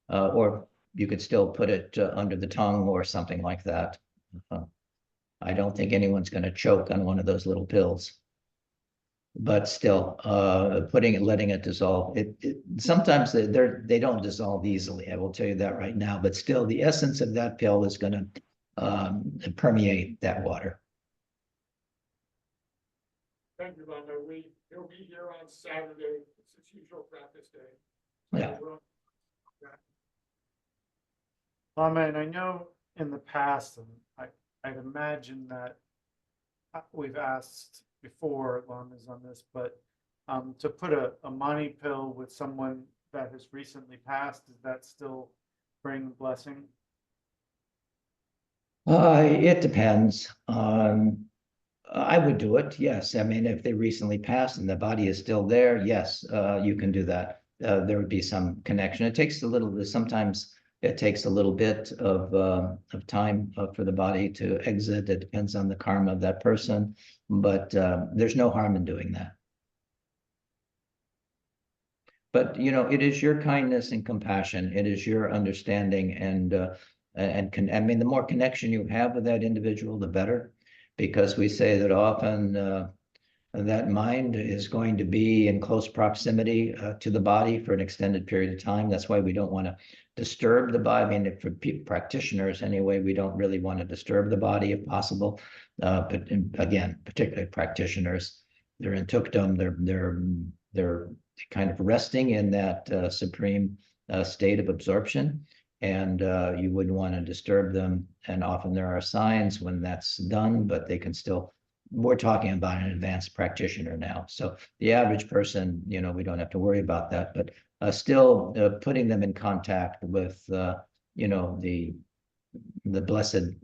or you could still put it under the tongue or something like that. I don't think anyone's going to choke on one of those little pills. But still, letting it dissolve. Sometimes they don't dissolve easily. I will tell you that right now. But still, the essence of that pill is going to permeate that water. Thank you, Lama. He'll be here on Saturday. It's his usual practice day. Yeah. Lama, and I know in the past, and I'd imagine that we've asked before, Lama's on this, but to put a Mani pill with someone that has recently passed, does that still bring blessing? It depends. I would do it, yes. I mean, if they recently passed and the body is still there, yes, you can do that. There would be some connection. It takes a little, sometimes it takes a little bit of time for the body to exit. It depends on the karma of that person, but there's no harm in doing that. But you know, it is your kindness and compassion. It is your understanding I mean, the more connection you have with that individual, the better, because we say that often that mind is going to be in close proximity to the body for an extended period of time. That's why we don't want to disturb the body. I mean, for practitioners anyway, we don't really want to disturb the body if possible. But again, particularly practitioners, they're in tukdom, they're kind of resting in that supreme state of absorption, and you wouldn't want to disturb them. And often there are signs when that's done, but they can still. We're talking about an advanced practitioner now, so the average person, you know, we don't have to worry about that. But still, putting them in contact with, you know, the blessed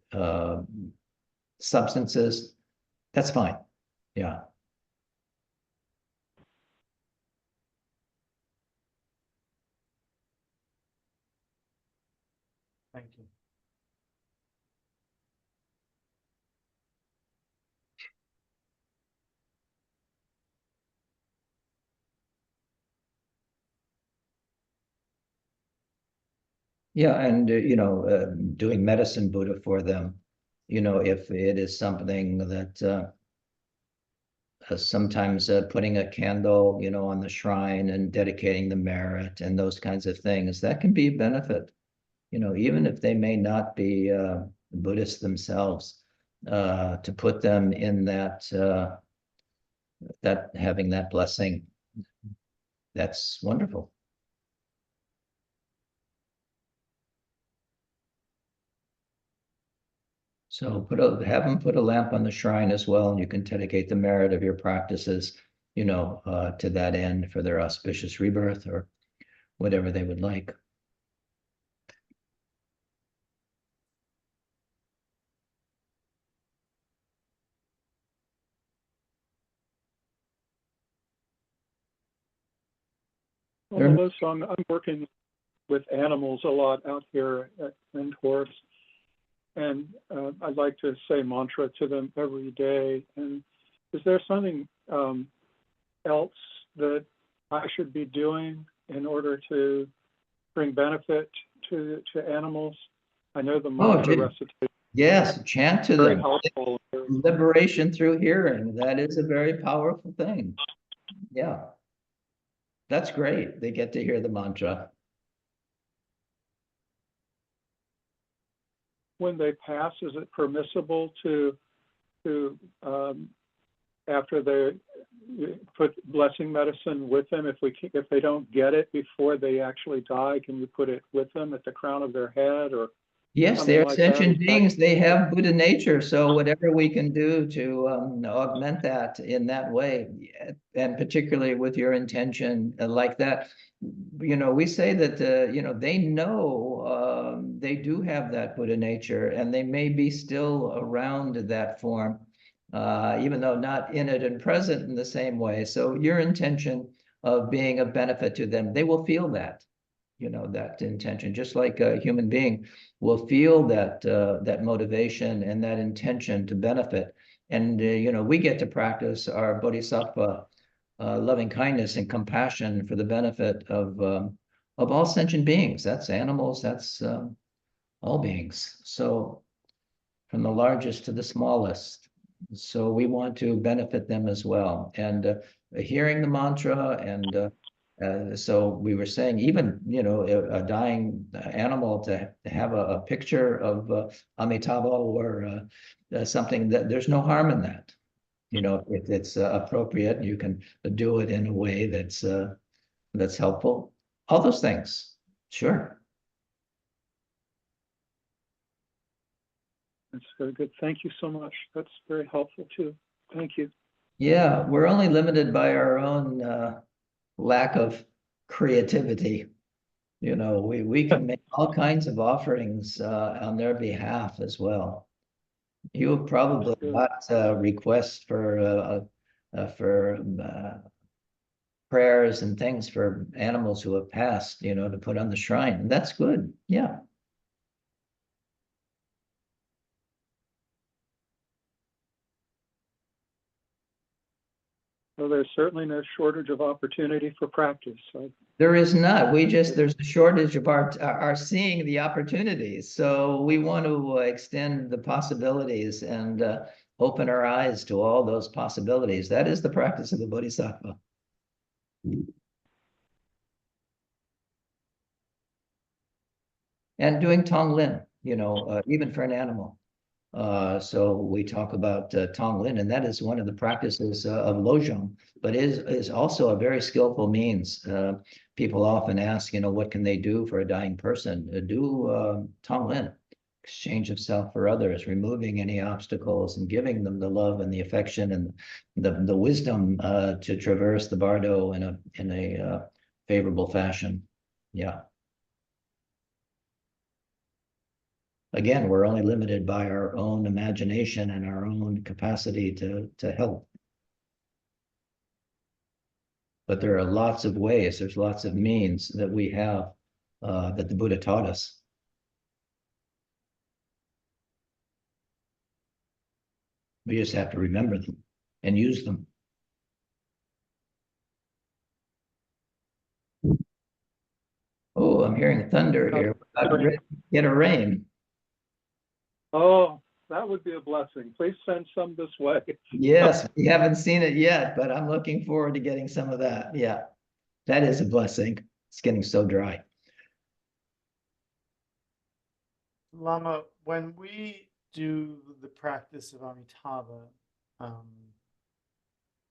substances, that's fine. Yeah. Thank you. Yeah, and you know, doing medicine Buddha for them, you know, if it is something that sometimes putting a candle, you know, on the shrine and dedicating the merit and those kinds of things, that can be a benefit, you know, even if they may not be Buddhists themselves, to put them in that having that blessing, that's wonderful. So have them put a lamp on the shrine as well, and you can dedicate the merit of your practices, you know, to that end for their auspicious rebirth or whatever they would like. Well, Melissa, I'm working with animals a lot out here at Windhorse, and I'd like to say mantra to them every day. And is there something else that I should be doing in order to bring benefit to animals? I know the mantra recitation. Yes, chant to very them. helpful. Liberation through hearing. That is a very powerful thing. Yeah. That's great. They get to hear the mantra. When they pass, is it permissible to after they put blessing medicine with them, if they don't get it before they actually die, can you put it with them at the crown of their head or? Yes, they are like sentient beings. They have Buddha nature. So whatever we can do to augment that in that way, and particularly with your intention like that, you know, we say that, you know, they know they do have that Buddha nature, and they may be still around that form, even though not in it and present in the same way. So your intention of being a benefit to them, they will feel that. You know, that intention, just like a human being will feel that that motivation and that intention to benefit. And you know, we get to practice our bodhisattva loving kindness and compassion for the benefit of all sentient beings. That's animals, that's all beings. So from the largest to the smallest. So we want to benefit them as well. And hearing the mantra and so we were saying, even, you know, a dying animal to have a picture of Amitabha or something, that there's no harm in that. You know, if it's appropriate, you can do it in a way that's helpful. All those things, sure. That's very good. Thank you so much. That's very helpful too. Thank you. Yeah, we're only limited by our own lack of creativity. You know, we can make all kinds of offerings on their behalf as well. You have probably good. got requests for prayers and things for animals who have passed, to put on the shrine. And that's good. Yeah. So there's certainly no shortage of opportunity for practice. So There is not. There's a shortage of our seeing the opportunities. So we want to extend the possibilities and open our eyes to all those possibilities. That is the practice of the Bodhisattva. And doing Tonglen, even for an animal. So we talk about Tonglen, and that is one of the practices of Lojong, but is also a very skillful means. People often ask, what can they do for a dying person? Do Tonglen, exchange of self for others, removing any obstacles and giving them the love and the affection and the wisdom to traverse the Bardo in a favorable fashion. Yeah. Again, we're only limited by our own imagination and our own capacity to help. But there are lots of ways, there's lots of means that we have that the Buddha taught us. We just have to remember them and use them. Oh, I'm hearing thunder here. We're about to get a rain. oh, that would be a blessing. Please send some this way. Yes, we haven't seen it yet, but I'm looking forward to getting some of that. Yeah, that is a blessing. It's getting so dry. Lama, when we do the practice of Amitabha,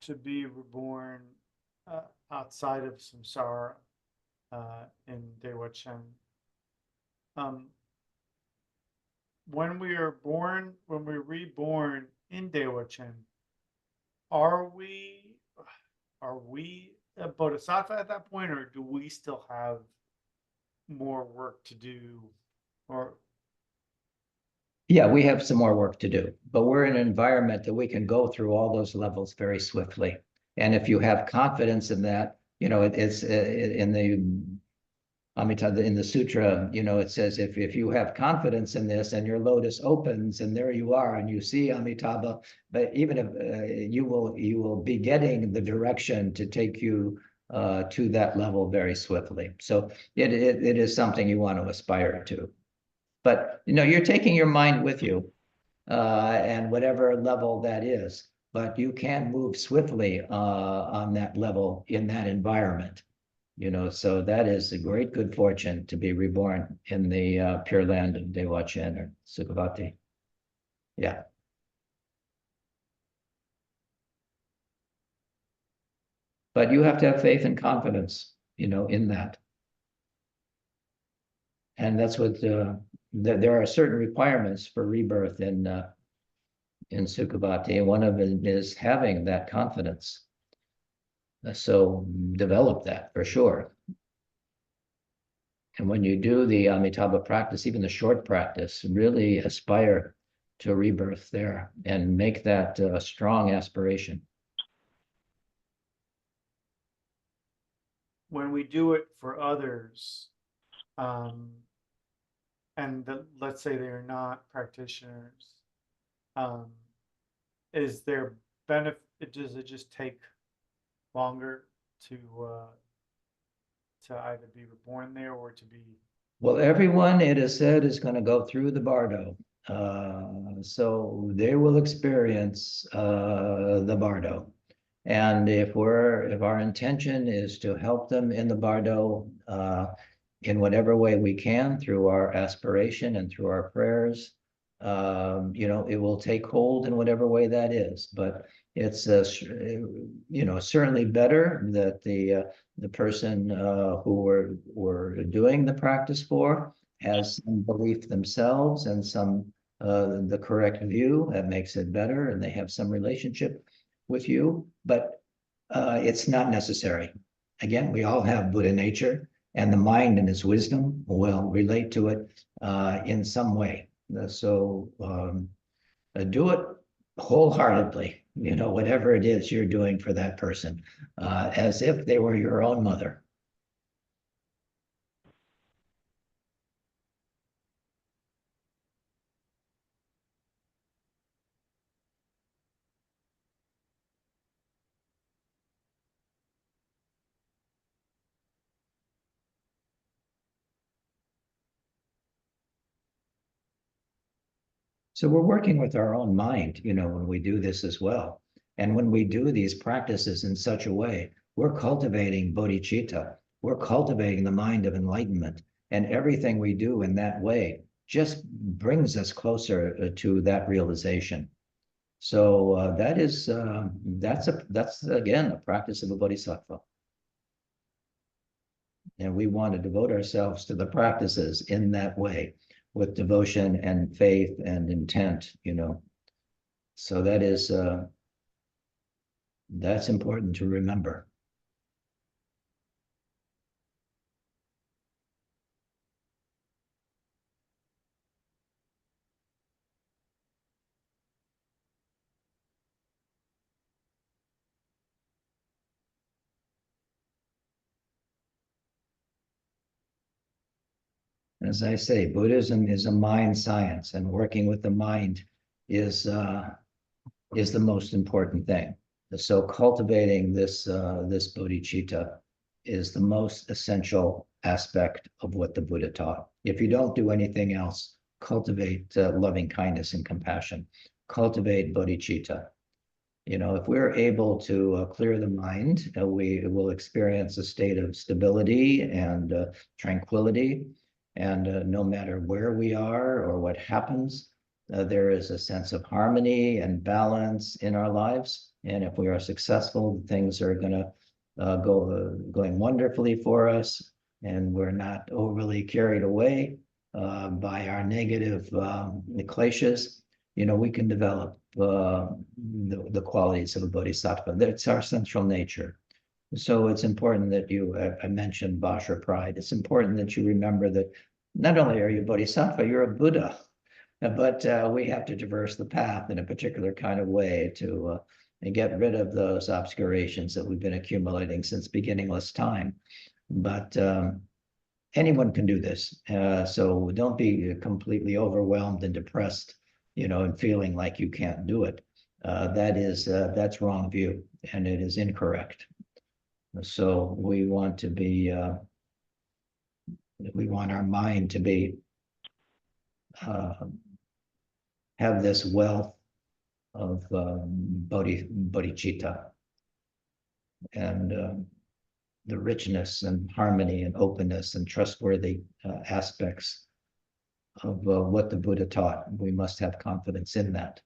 to be reborn outside of samsara in Dewa Chen, when we're reborn in Dewa Chen, are we a bodhisattva at that point, or do we still have more work to do? Or Yeah, we have some more work to do, but we're in an environment that we can go through all those levels very swiftly. And if you have confidence in that, it's in the Amitabha, in the sutra, it says if you have confidence in this and your lotus opens and there you are and you see Amitabha, but even if you will be getting the direction to take you to that level very swiftly. So it is something you want to aspire to. But you're taking your mind with you, and whatever level that is, but you can move swiftly on that level in that environment. So that is a great good fortune to be reborn in the Pure Land of Dewa Chen or Sukhavati. Yeah. But you have to have faith and confidence, in that. And that's what there are certain requirements for rebirth in Sukhavati, and one of them is having that confidence. So develop that for sure. And when you do the Amitabha practice, even the short practice, really aspire to a rebirth there and make that a strong aspiration. when we do it for others, let's say they're not practitioners, is there benefit? Does it just take longer to either be reborn there or to be? Well, everyone, it is said, is going to go through the Bardo. So they will experience the Bardo. And if our intention is to help them in the Bardo in whatever way we can through our aspiration and through our prayers, it will take hold in whatever way that is. But it's certainly better that the person who we're doing the practice for has some belief themselves and some the correct view that makes it better, and they have some relationship with you, but it's not necessary. Again, we all have Buddha nature, and the mind and its wisdom will relate to it in some way. So do it wholeheartedly, whatever it is you're doing for that person, as if they were your own mother. So we're working with our own mind, when we do this as well. And when we do these practices in such a way, we're cultivating bodhicitta. We're cultivating the mind of enlightenment. And everything we do in that way just brings us closer to that realization. So that's again a practice of a bodhisattva. And we want to devote ourselves to the practices in that way, with devotion and faith and intent, So that's important to remember. As I say, Buddhism is a mind science, and working with the mind is the most important thing. So cultivating this bodhicitta is the most essential aspect of what the Buddha taught. If you don't do anything else, cultivate loving kindness and compassion. Cultivate bodhicitta. If we're able to clear the mind, we will experience a state of stability and tranquility. And no matter where we are or what happens, there is a sense of harmony and balance in our lives. And if we are successful, things are going to going wonderfully for us, and we're not overly carried away by our negative kleshas. We can develop the qualities of a bodhisattva. That's our central nature. So it's important that I mentioned Vajra pride. It's important that you remember that not only are you a bodhisattva, you're a Buddha, but we have to traverse the path in a particular kind of way to get rid of those obscurations that we've been accumulating since beginningless time. But anyone can do this. So don't be completely overwhelmed and depressed, and feeling like you can't do it. That's wrong view, and it is incorrect. So we want our mind to be have this wealth of bodhicitta and the richness and harmony and openness and trustworthy aspects of what the Buddha taught. We must have confidence in that.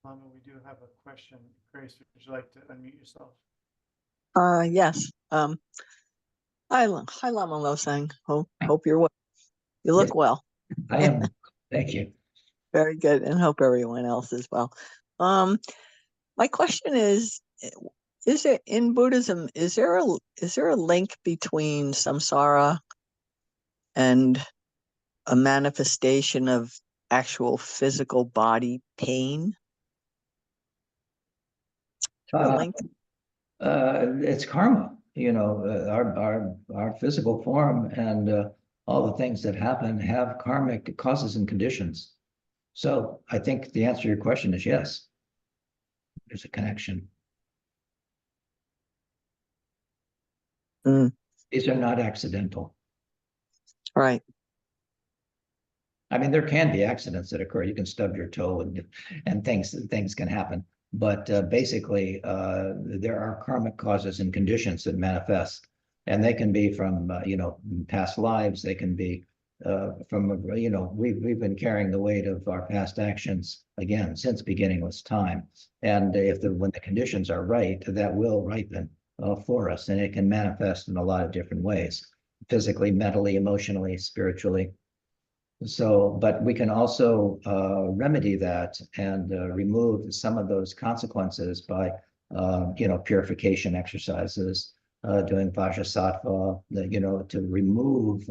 Lama, we do have a question. Grace, would you like to unmute yourself? Yes. Hi, Lama Losang. Hope you're well. You look well. I am. Thank you. Very good, and hope everyone else is well. My question is there in Buddhism, is there a link between samsara and a manifestation of actual physical body pain? A link? It's karma, our physical form and all the things that happen have karmic causes and conditions. So I think the answer to your question is yes. There's a connection. These are not accidental. Right. I mean, there can be accidents that occur. You can stub your toe and things can happen. But basically, there are karmic causes and conditions that manifest, and they can be from past lives. They can be from we've been carrying the weight of our past actions again since beginningless time. And when the conditions are right, that will ripen for us, and it can manifest in a lot of different ways: physically, mentally, emotionally, spiritually. So, but we can also remedy that and remove some of those consequences by, purification exercises, doing Vajrasattva, to remove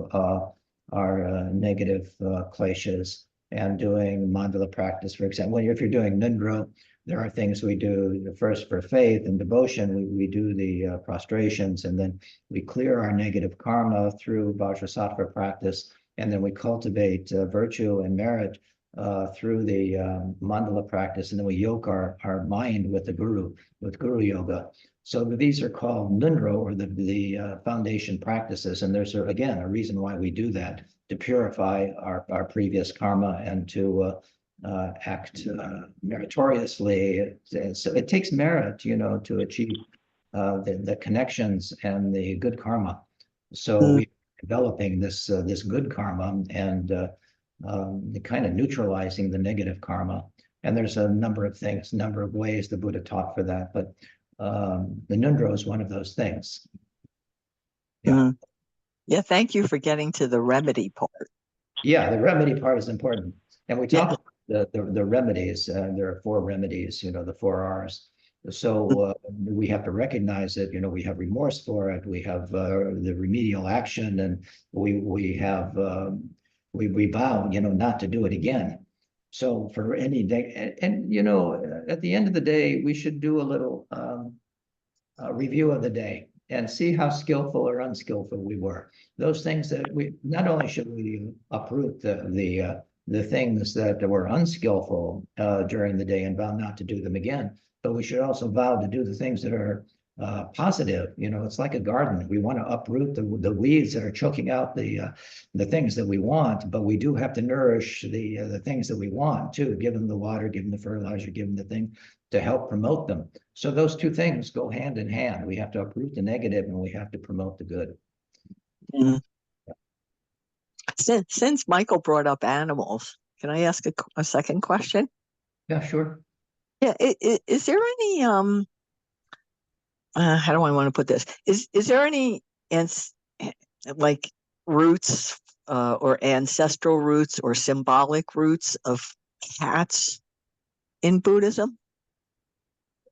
negative kleshas and doing mandala practice, for example. If you're doing Nundro, there are things we do first for faith and devotion. We do the prostrations, and then we clear our negative karma through Vajrasattva practice, and then we cultivate virtue and merit through the mandala practice, and then we yoke our mind with the guru, with guru yoga. So these are called Nundro, or the foundation practices, and there's again a reason why we do that, to purify our previous karma and to act meritoriously. So it takes merit, to achieve the connections and the good karma. So we're developing this good karma and kind of neutralizing the negative karma. And there's a number of things, a number of ways the Buddha taught for that, but the Nundro is one of those things. Yeah. Yeah, thank you for getting to the remedy part. Yeah, the remedy part is important. And we talk about the remedies. There are 4 remedies, the 4 R's. So we have to recognize it. We have remorse for it. We have the remedial action, and we have we vow, not to do it again. So for any day, and at the end of the day, we should do a little review of the day and see how skillful or unskillful we were. Those things that we not only should we uproot the things that were unskillful during the day and vow not to do them again, but we should also vow to do the things that are positive. It's like a garden. We want to uproot the weeds that are choking out the things that we want, but we do have to nourish the things that we want too. Give them the water, give them the fertilizer, give them the thing to help promote them. So those 2 things go hand in hand. We have to uproot the negative and we have to promote the good. Since Michael brought up animals, can I ask a second question? Yeah, sure. Yeah, is there any how do I want to put this? Is there any like roots or ancestral roots or symbolic roots of cats in Buddhism?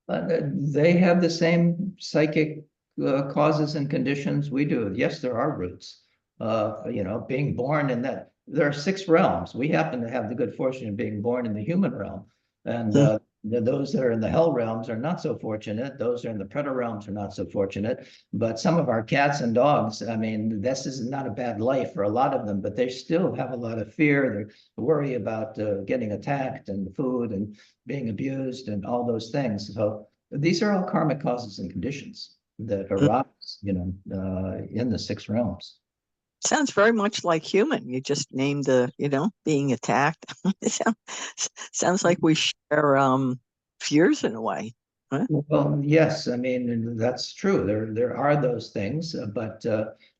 They have the same psychic causes and conditions we do. Yes, there are roots. Being born in that, there are 6 realms. We happen to have the good fortune of being born in the human realm, and those that are in the hell realms are not so fortunate. Those that are in the predator realms are not so fortunate. But some of our cats and dogs, this is not a bad life for a lot of them, but they still have a lot of fear. They worry about getting attacked and food and being abused and all those things. So these are all karmic causes and conditions that arise, in the 6 realms. Sounds very much like human. You just named being attacked. Sounds like we share fears in a way. Huh? Well, yes, that's true. There are those things, but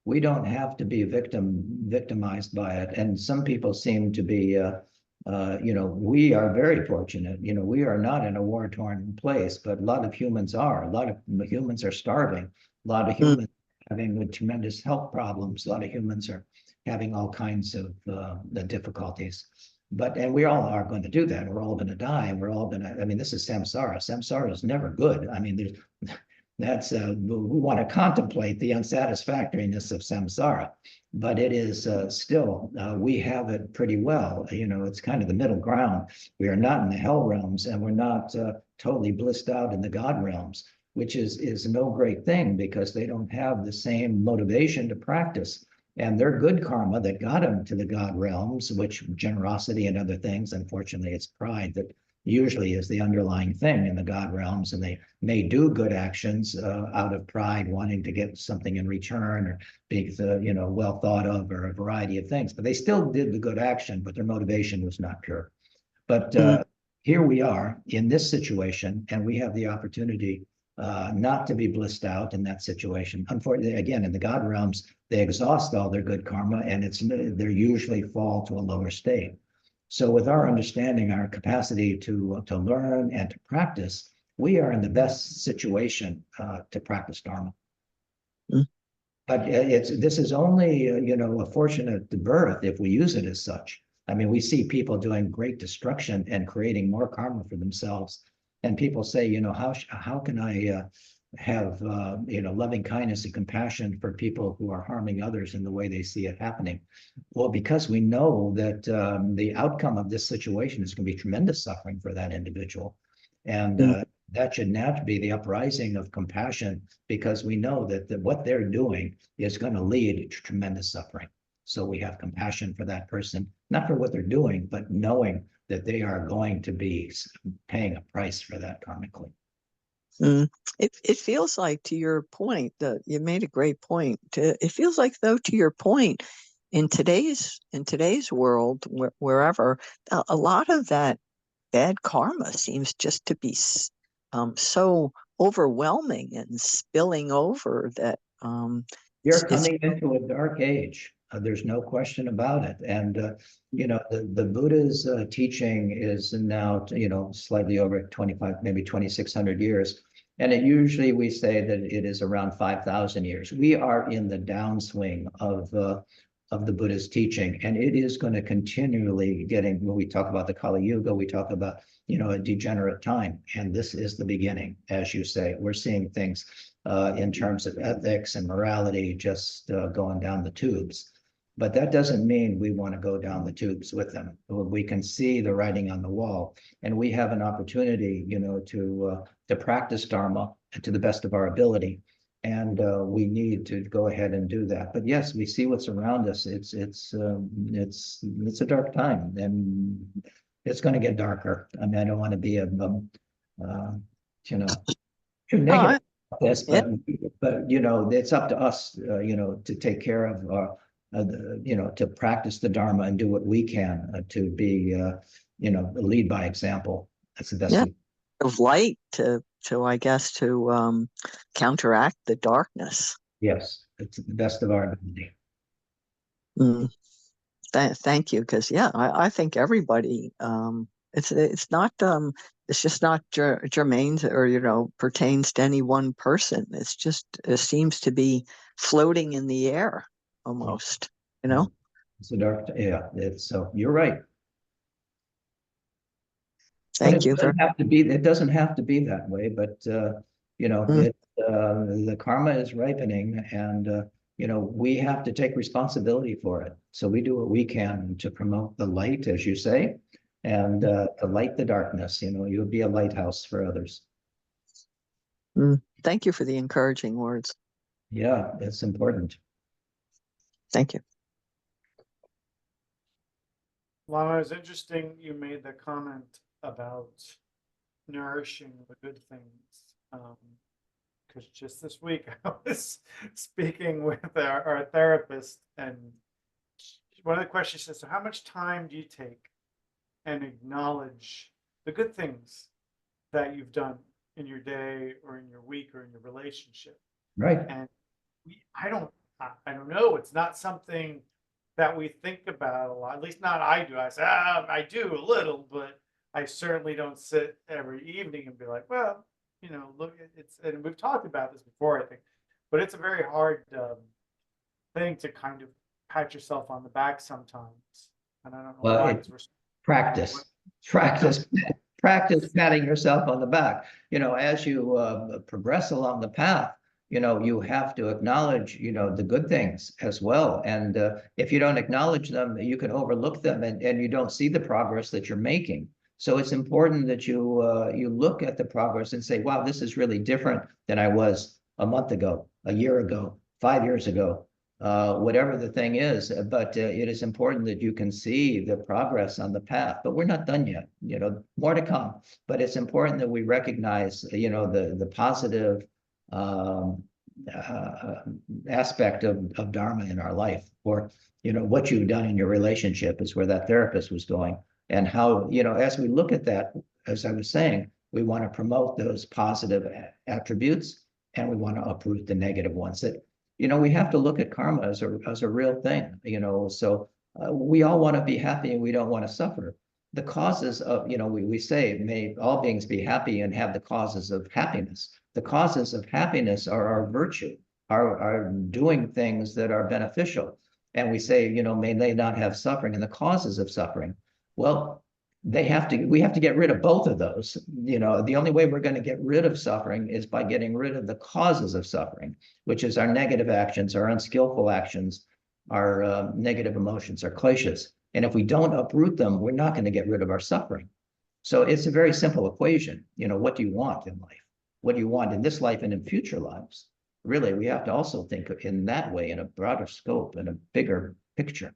we don't have to be victimized by it. And some people seem to be, we are very fortunate. We are not in a war-torn place, but a lot of humans are. A lot of humans are starving. A lot of humans having tremendous health problems. A lot of humans are having all kinds of the difficulties. And we all are going to do that. We're all going to die, and we're all going to, this is samsara. Samsara is never good. We want to contemplate the unsatisfactoriness of samsara, but it is still, we have it pretty well. It's kind of the middle ground. We are not in the hell realms, and we're not totally blissed out in the God realms, which is no great thing because they don't have the same motivation to practice. And their good karma that got them to the God realms, which generosity and other things, unfortunately, it's pride that usually is the underlying thing in the God realms. And they may do good actions out of pride, wanting to get something in return or be, well thought of, or a variety of things. But they still did the good action, but their motivation was not pure. But here we are in this situation, and we have the opportunity not to be blissed out in that situation. Unfortunately, again, in the God realms, they exhaust all their good karma, and they usually fall to a lower state. So with our understanding, our capacity to learn and to practice, we are in the best situation to practice Dharma. But this is only a fortunate birth if we use it as such. We see people doing great destruction and creating more karma for themselves. And people say, how can I have, loving kindness and compassion for people who are harming others in the way they see it happening? Well, because we know that the outcome of this situation is going to be tremendous suffering for that individual. And that should now be the uprising of compassion, because we know that what they're doing is going to lead to tremendous suffering. So we have compassion for that person, not for what they're doing, but knowing that they are going to be paying a price for that karmically. It feels like, to your point, that you made a great point. It feels like, though, to your point, in today's world, wherever, a lot of that bad karma seems just to be so overwhelming and spilling over that You're it's coming into a dark age. There's no question about it. And, the Buddha's teaching is now, slightly over 25, maybe 2,600 years. And it usually, we say that it is around 5,000 years. We are in the downswing of the Buddha's teaching, and it is going to continually when we talk about the Kali Yuga, we talk about, a degenerate time. And this is the beginning, as you say. We're seeing things in terms of ethics and morality just going down the tubes. But that doesn't mean we want to go down the tubes with them. We can see the writing on the wall, and we have an opportunity, to practice Dharma to the best of our ability. And we need to go ahead and do that. But yes, we see what's around us. It's a dark time, and it's going to get darker. I mean, I don't want to be too negative about this, but it's up to us, to take care of to practice the Dharma and do what we can to be, lead by example. That's the best. Of light to I guess to counteract the darkness. Yes, it's the best of our ability. Thank you, because I think everybody, it's not it's just not germane or pertains to any one person. It's just, it seems to be floating in the air almost. It's a dark. Yeah, so you're right. Thank you. It doesn't have to be that way, but the karma is ripening, and we have to take responsibility for it. So we do what we can to promote the light, as you say, and to light the darkness. You'll be a lighthouse for others. Thank you for the encouraging words. Yeah, it's important. Thank you. Lama, it was interesting you made the comment about nourishing the good things. Because just this week I was speaking with our therapist, and one of the questions says, so how much time do you take and acknowledge the good things that you've done in your day or in your week or in your relationship? Right. And I don't know. It's not something that we think about a lot. At least not I do. I say, I do a little, but I certainly don't sit every evening and be like, well, look, and we've talked about this before, I think, but it's a very hard thing to kind of pat yourself on the back sometimes. And I don't know why. Practice patting yourself on the back. As you progress along the path, you have to acknowledge, the good things as well. And if you don't acknowledge them, you can overlook them, and you don't see the progress that you're making. So it's important that you look at the progress and say, wow, this is really different than I was a month ago, a year ago, 5 years ago, whatever the thing is. But it is important that you can see the progress on the path. But we're not done yet, more to come. But it's important that we recognize, the positive aspect of Dharma in our life, or, what you've done in your relationship is where that therapist was going. And how, as we look at that, as I was saying, we want to promote those positive attributes, and we want to uproot the negative ones. That, we have to look at karma as a real thing, so we all want to be happy and we don't want to suffer. The causes of, we say, may all beings be happy and have the causes of happiness. The causes of happiness are our virtue, are doing things that are beneficial. And we say, may they not have suffering, and the causes of suffering. Well, we have to get rid of both of those. You know, the only way we're going to get rid of suffering is by getting rid of the causes of suffering, which is our negative actions, our unskillful actions, our negative emotions, our kleshas. And if we don't uproot them, we're not going to get rid of our suffering. So it's a very simple equation. You know, what do you want in life? What do you want in this life and in future lives? Really, we have to also think in that way, in a broader scope, in a bigger picture.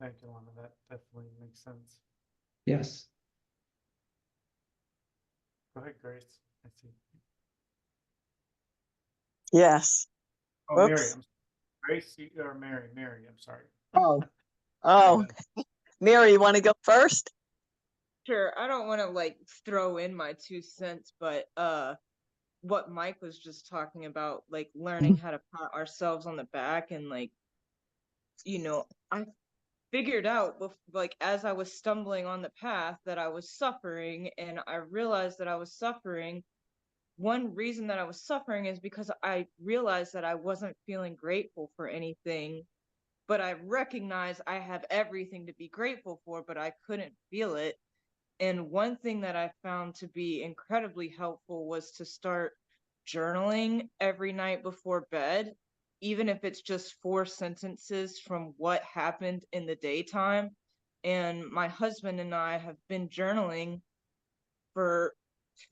Thank you, Lana. That definitely makes sense. Yes. Go ahead, Grace. I see. Yes. Oh, Mary, Whoops. Grace or Mary? Mary, I'm sorry. Oh, oh, Mary, you want to go first? Sure, I don't want to like throw in my 2 cents, but what Mike was just talking about, like learning how to pat ourselves on the back and like, I figured out like as I was stumbling on the path that I was suffering, and I realized that I was suffering. One reason that I was suffering is because I realized that I wasn't feeling grateful for anything, but I recognize I have everything to be grateful for, but I couldn't feel it. And one thing that I found to be incredibly helpful was to start journaling every night before bed, even if it's just 4 sentences from what happened in the daytime. And my husband and I have been journaling for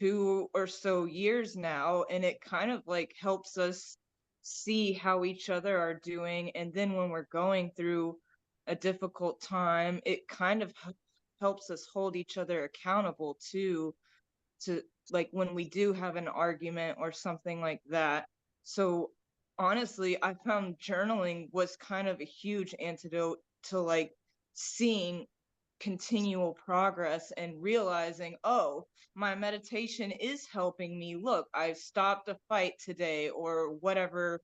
2 or so years now, and it kind of like helps us see how each other are doing. And then when we're going through a difficult time, it kind of helps us hold each other accountable too, to like when we do have an argument or something like that. So honestly, I found journaling was kind of a huge antidote to like seeing continual progress and realizing, oh, my meditation is helping me. Look, I stopped a fight today, or whatever,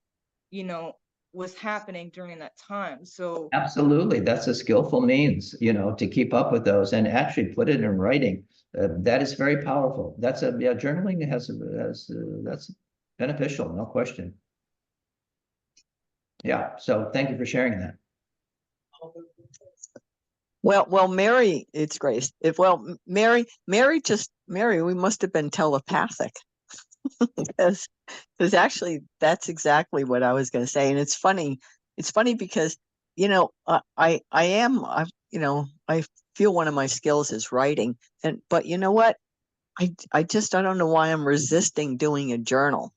you know, was happening during that time. So Absolutely. That's a skillful means, you know, to keep up with those and actually put it in writing. That is very powerful. Journaling that's beneficial, no question. Yeah. So thank you for sharing that. Well, Mary, it's Grace. Mary, we must have been telepathic because actually that's exactly what I was going to say. And it's funny because, I feel one of my skills is writing, but you know what? I don't know why I'm resisting doing a journal.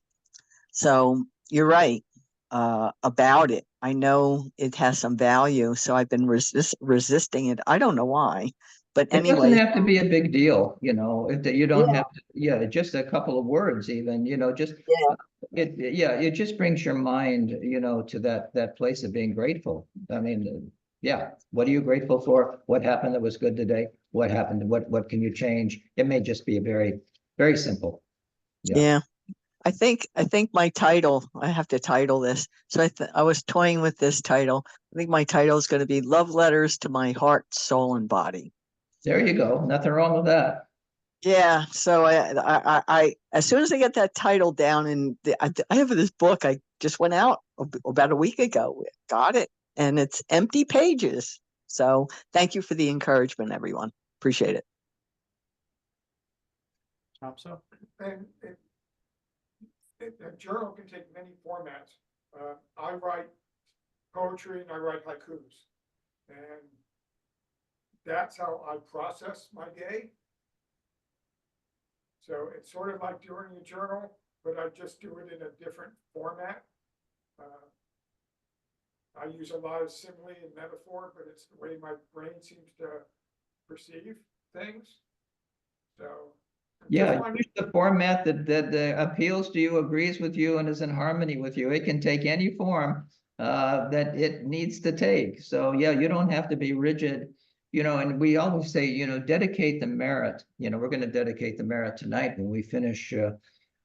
So you're right about it. I know it has some value, so I've been resisting it. I don't know why, but It doesn't anyway, have to be a big deal, you know, you don't yeah, have to, just a couple of words even, yeah, it just brings your mind, to that place of being grateful. I mean, yeah, what are you grateful for? What happened that was good today? What happened? What can you change? It may just be a very, very simple. Yeah. yeah. I think my title. I have to title this. So I was toying with this title. I think my title is going to be "Love Letters to My Heart, Soul, and Body." There you go. Nothing wrong with that. Yeah. So I as soon as I get that title down, and I have this book. I just went out about a week ago. Got it, and it's empty pages. So thank you for the encouragement, everyone. Appreciate it. So And a journal can take many formats. I write poetry and I write haikus. And that's how I process my day. So it's sort of like doing a journal, but I just do it in a different format. I use a lot of simile and metaphor, but it's the way my brain seems to perceive things. So Yeah, use the format that appeals to you, agrees with you, and is in harmony with you. It can take any form that it needs to take. So yeah, you don't have to be rigid, and we always say, dedicate the merit. We're going to dedicate the merit tonight when we finish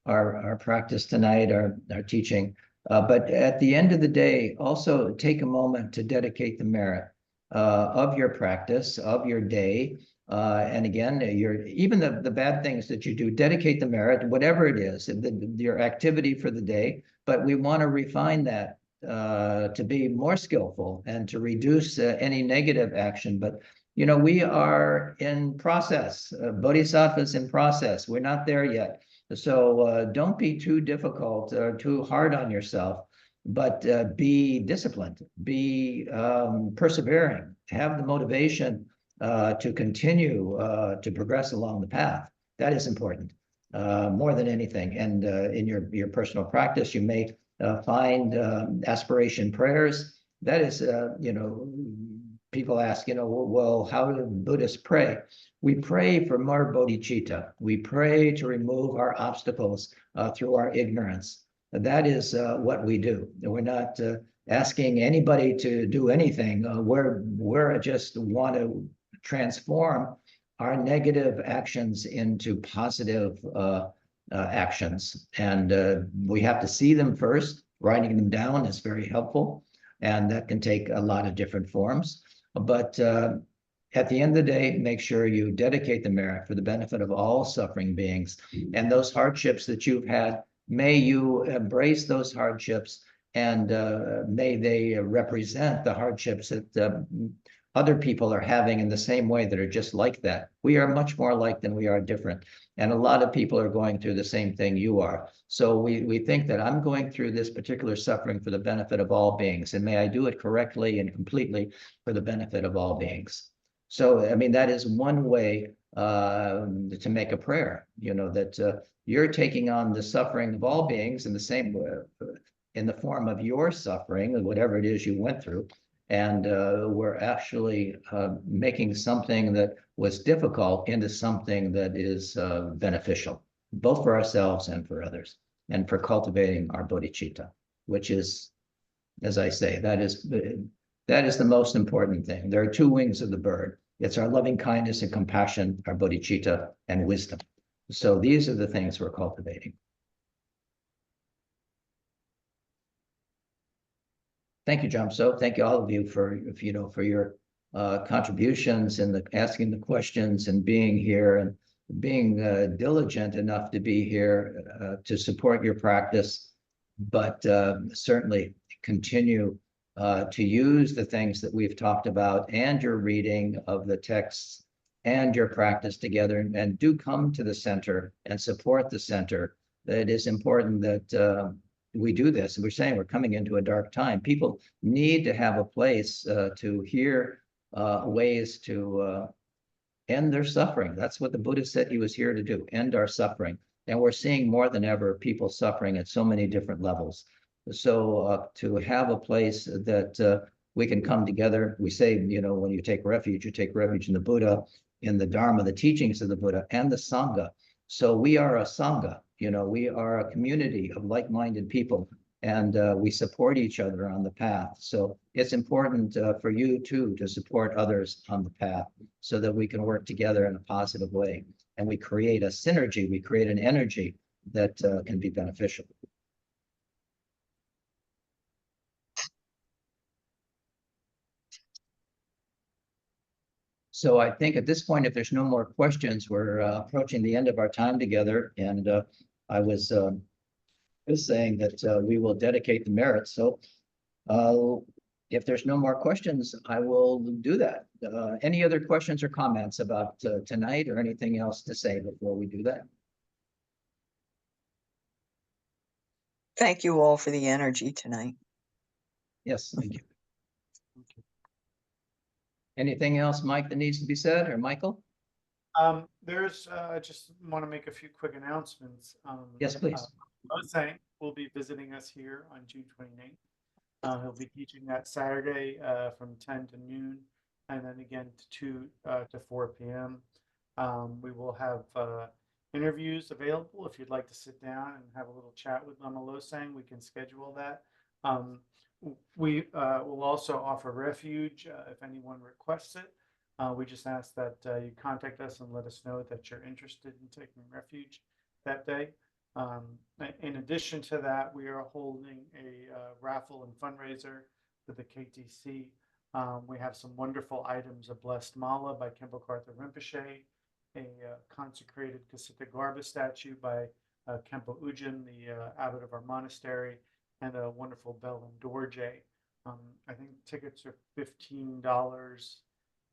our practice tonight, our teaching. But at the end of the day, also take a moment to dedicate the merit. of your practice, of your day. And again, even the bad things that you do, dedicate the merit, whatever it is, your activity for the day. But we want to refine that to be more skillful and to reduce any negative action. But we are in process. Bodhisattva is in process. We're not there yet. So don't be too difficult or too hard on yourself, but be disciplined, be persevering, have the motivation to continue to progress along the path. That is important more than anything. And in your personal practice, you may find aspiration prayers. That is, people ask, well, how do Buddhists pray? We pray for more bodhicitta. We pray to remove our obstacles through our ignorance. That is what we do. We're not asking anybody to do anything. We're just want to transform our negative actions into positive actions. And we have to see them first. Writing them down is very helpful. And that can take a lot of different forms. But at the end of the day, make sure you dedicate the merit for the benefit of all suffering beings. And those hardships that you've had, may you embrace those hardships, and may they represent the hardships that other people are having in the same way, that are just like that. We are much more alike than we are different. And a lot of people are going through the same thing you are. So we think that I'm going through this particular suffering for the benefit of all beings, and may I do it correctly and completely for the benefit of all beings. So, I mean, that is one way to make a prayer, that you're taking on the suffering of all beings in the same way, in the form of your suffering, whatever it is you went through. And we're actually making something that was difficult into something that is beneficial, both for ourselves and for others, and for cultivating our bodhicitta, which is, as I say, that is the most important thing. There are two wings of the bird. It's our loving kindness and compassion, our bodhicitta, and wisdom. So these are the things we're cultivating. Thank you, Jamso. Thank you, all of you, for your contributions and asking the questions and being here and being diligent enough to be here to support your practice, but certainly continue to use the things that we've talked about and your reading of the texts and your practice together, and do come to the center and support the center. It is important that we do this. And we're saying we're coming into a dark time. People need to have a place to hear ways to end their suffering. That's what the Buddha said he was here to do, end our suffering. And we're seeing more than ever people suffering at so many different levels. So to have a place that we can come together. We say, when you take refuge in the Buddha, in the Dharma, the teachings of the Buddha, and the Sangha. So we are a Sangha, we are a community of like-minded people, and we support each other on the path. So it's important for you too to support others on the path, so that we can work together in a positive way. And we create a synergy, we create an energy that can be beneficial. So I think at this point, if there's no more questions, we're approaching the end of our time together. And I was saying that we will dedicate the merits. So if there's no more questions, I will do that. Any other questions or comments about tonight, or anything else to say before we do that? Thank you all for the energy tonight. Yes, thank you. Anything else, Mike, that needs to be said, or Michael? There's just want to make a few quick announcements. Yes, please. Losang will be visiting us here on June 29th. He'll be teaching that Saturday from 10 to noon, and then again to 2 to 4 p.m. We will have interviews available. If you'd like to sit down and have a little chat with Lama Losang, we can schedule that. We will also offer refuge if anyone requests it. We just ask that you contact us and let us know that you're interested in taking refuge that day. In addition to that, we are holding a raffle and fundraiser for the KTC We have some wonderful items, a blessed mala by Khenpo Karthar Rinpoche, a consecrated Kasita Garba statue by Khenpo Ujin, the abbot of our monastery, and a wonderful bell and dorje. I think tickets are $15,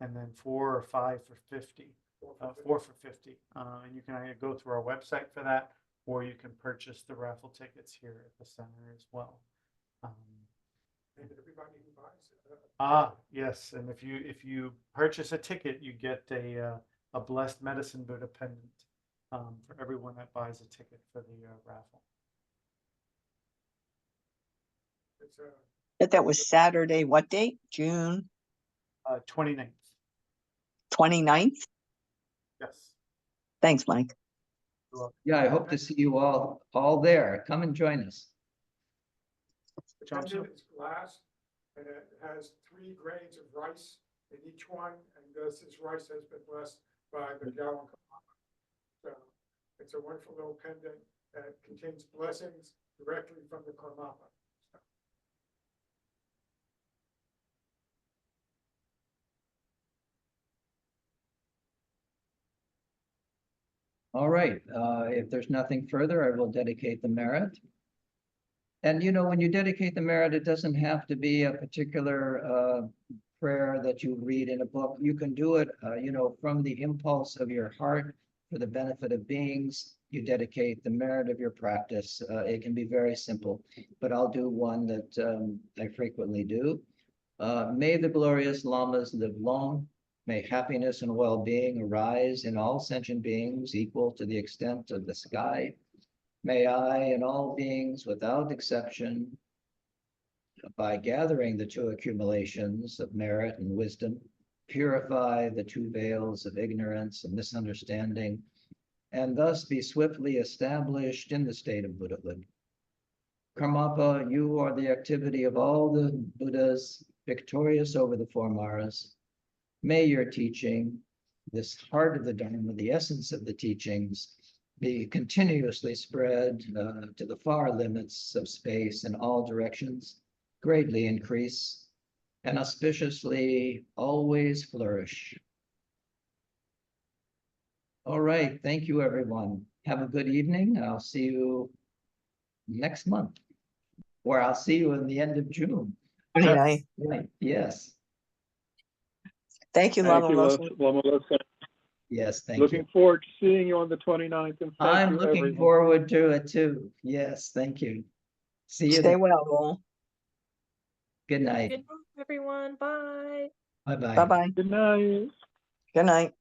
and then 4 or 5 for 50. 4 for 50. And you can either go through our website for that, or you can purchase the raffle tickets here at the center as well. And everybody who buys it. Yes, and if you purchase a ticket, you get a blessed medicine Buddha pendant for everyone that buys a ticket for the raffle. It's That was Saturday, what date? June 29th. 29th? Yes. Thanks, Mike. Yeah, I hope to see you all there. Come and join us. The John, pendant is glass, and it has 3 grains of rice in each one, and this rice has been blessed by the Gallon Karmapa. So it's a wonderful little pendant that contains blessings directly from the Karmapa. All right, if there's nothing further, I will dedicate the merit. And you know, when you dedicate the merit, it doesn't have to be a particular prayer that you read in a book. You can do it, you know, from the impulse of your heart for the benefit of beings. You dedicate the merit of your practice. It can be very simple, but I'll do one that I frequently do. May the glorious lamas live long. May happiness and well-being arise in all sentient beings equal to the extent of the sky. May I and all beings without exception, by gathering the 2 accumulations of merit and wisdom, purify the 2 veils of ignorance and misunderstanding, and thus be swiftly established in the state of Buddhahood. Karmapa, you are the activity of all the Buddhas, victorious over the 4 Maras. May your teaching, this heart of the Dharma, the essence of the teachings, be continuously spread to the far limits of space in all directions, greatly increase, and auspiciously always flourish. All right, thank you, everyone. Have a good evening. I'll see you next month, or I'll see you in the end of June. Good night. Yes, Thank you, Thank Lama you, Mosa. Lama Mosa. yes, thank Looking you. forward to seeing you on the 29th, and thank I'm you, looking everyone. forward to it too. Yes, thank you. See you. Stay then. well, all. Good night. Good night, everyone. Bye. Bye-bye. Bye-bye. Good night. Good night.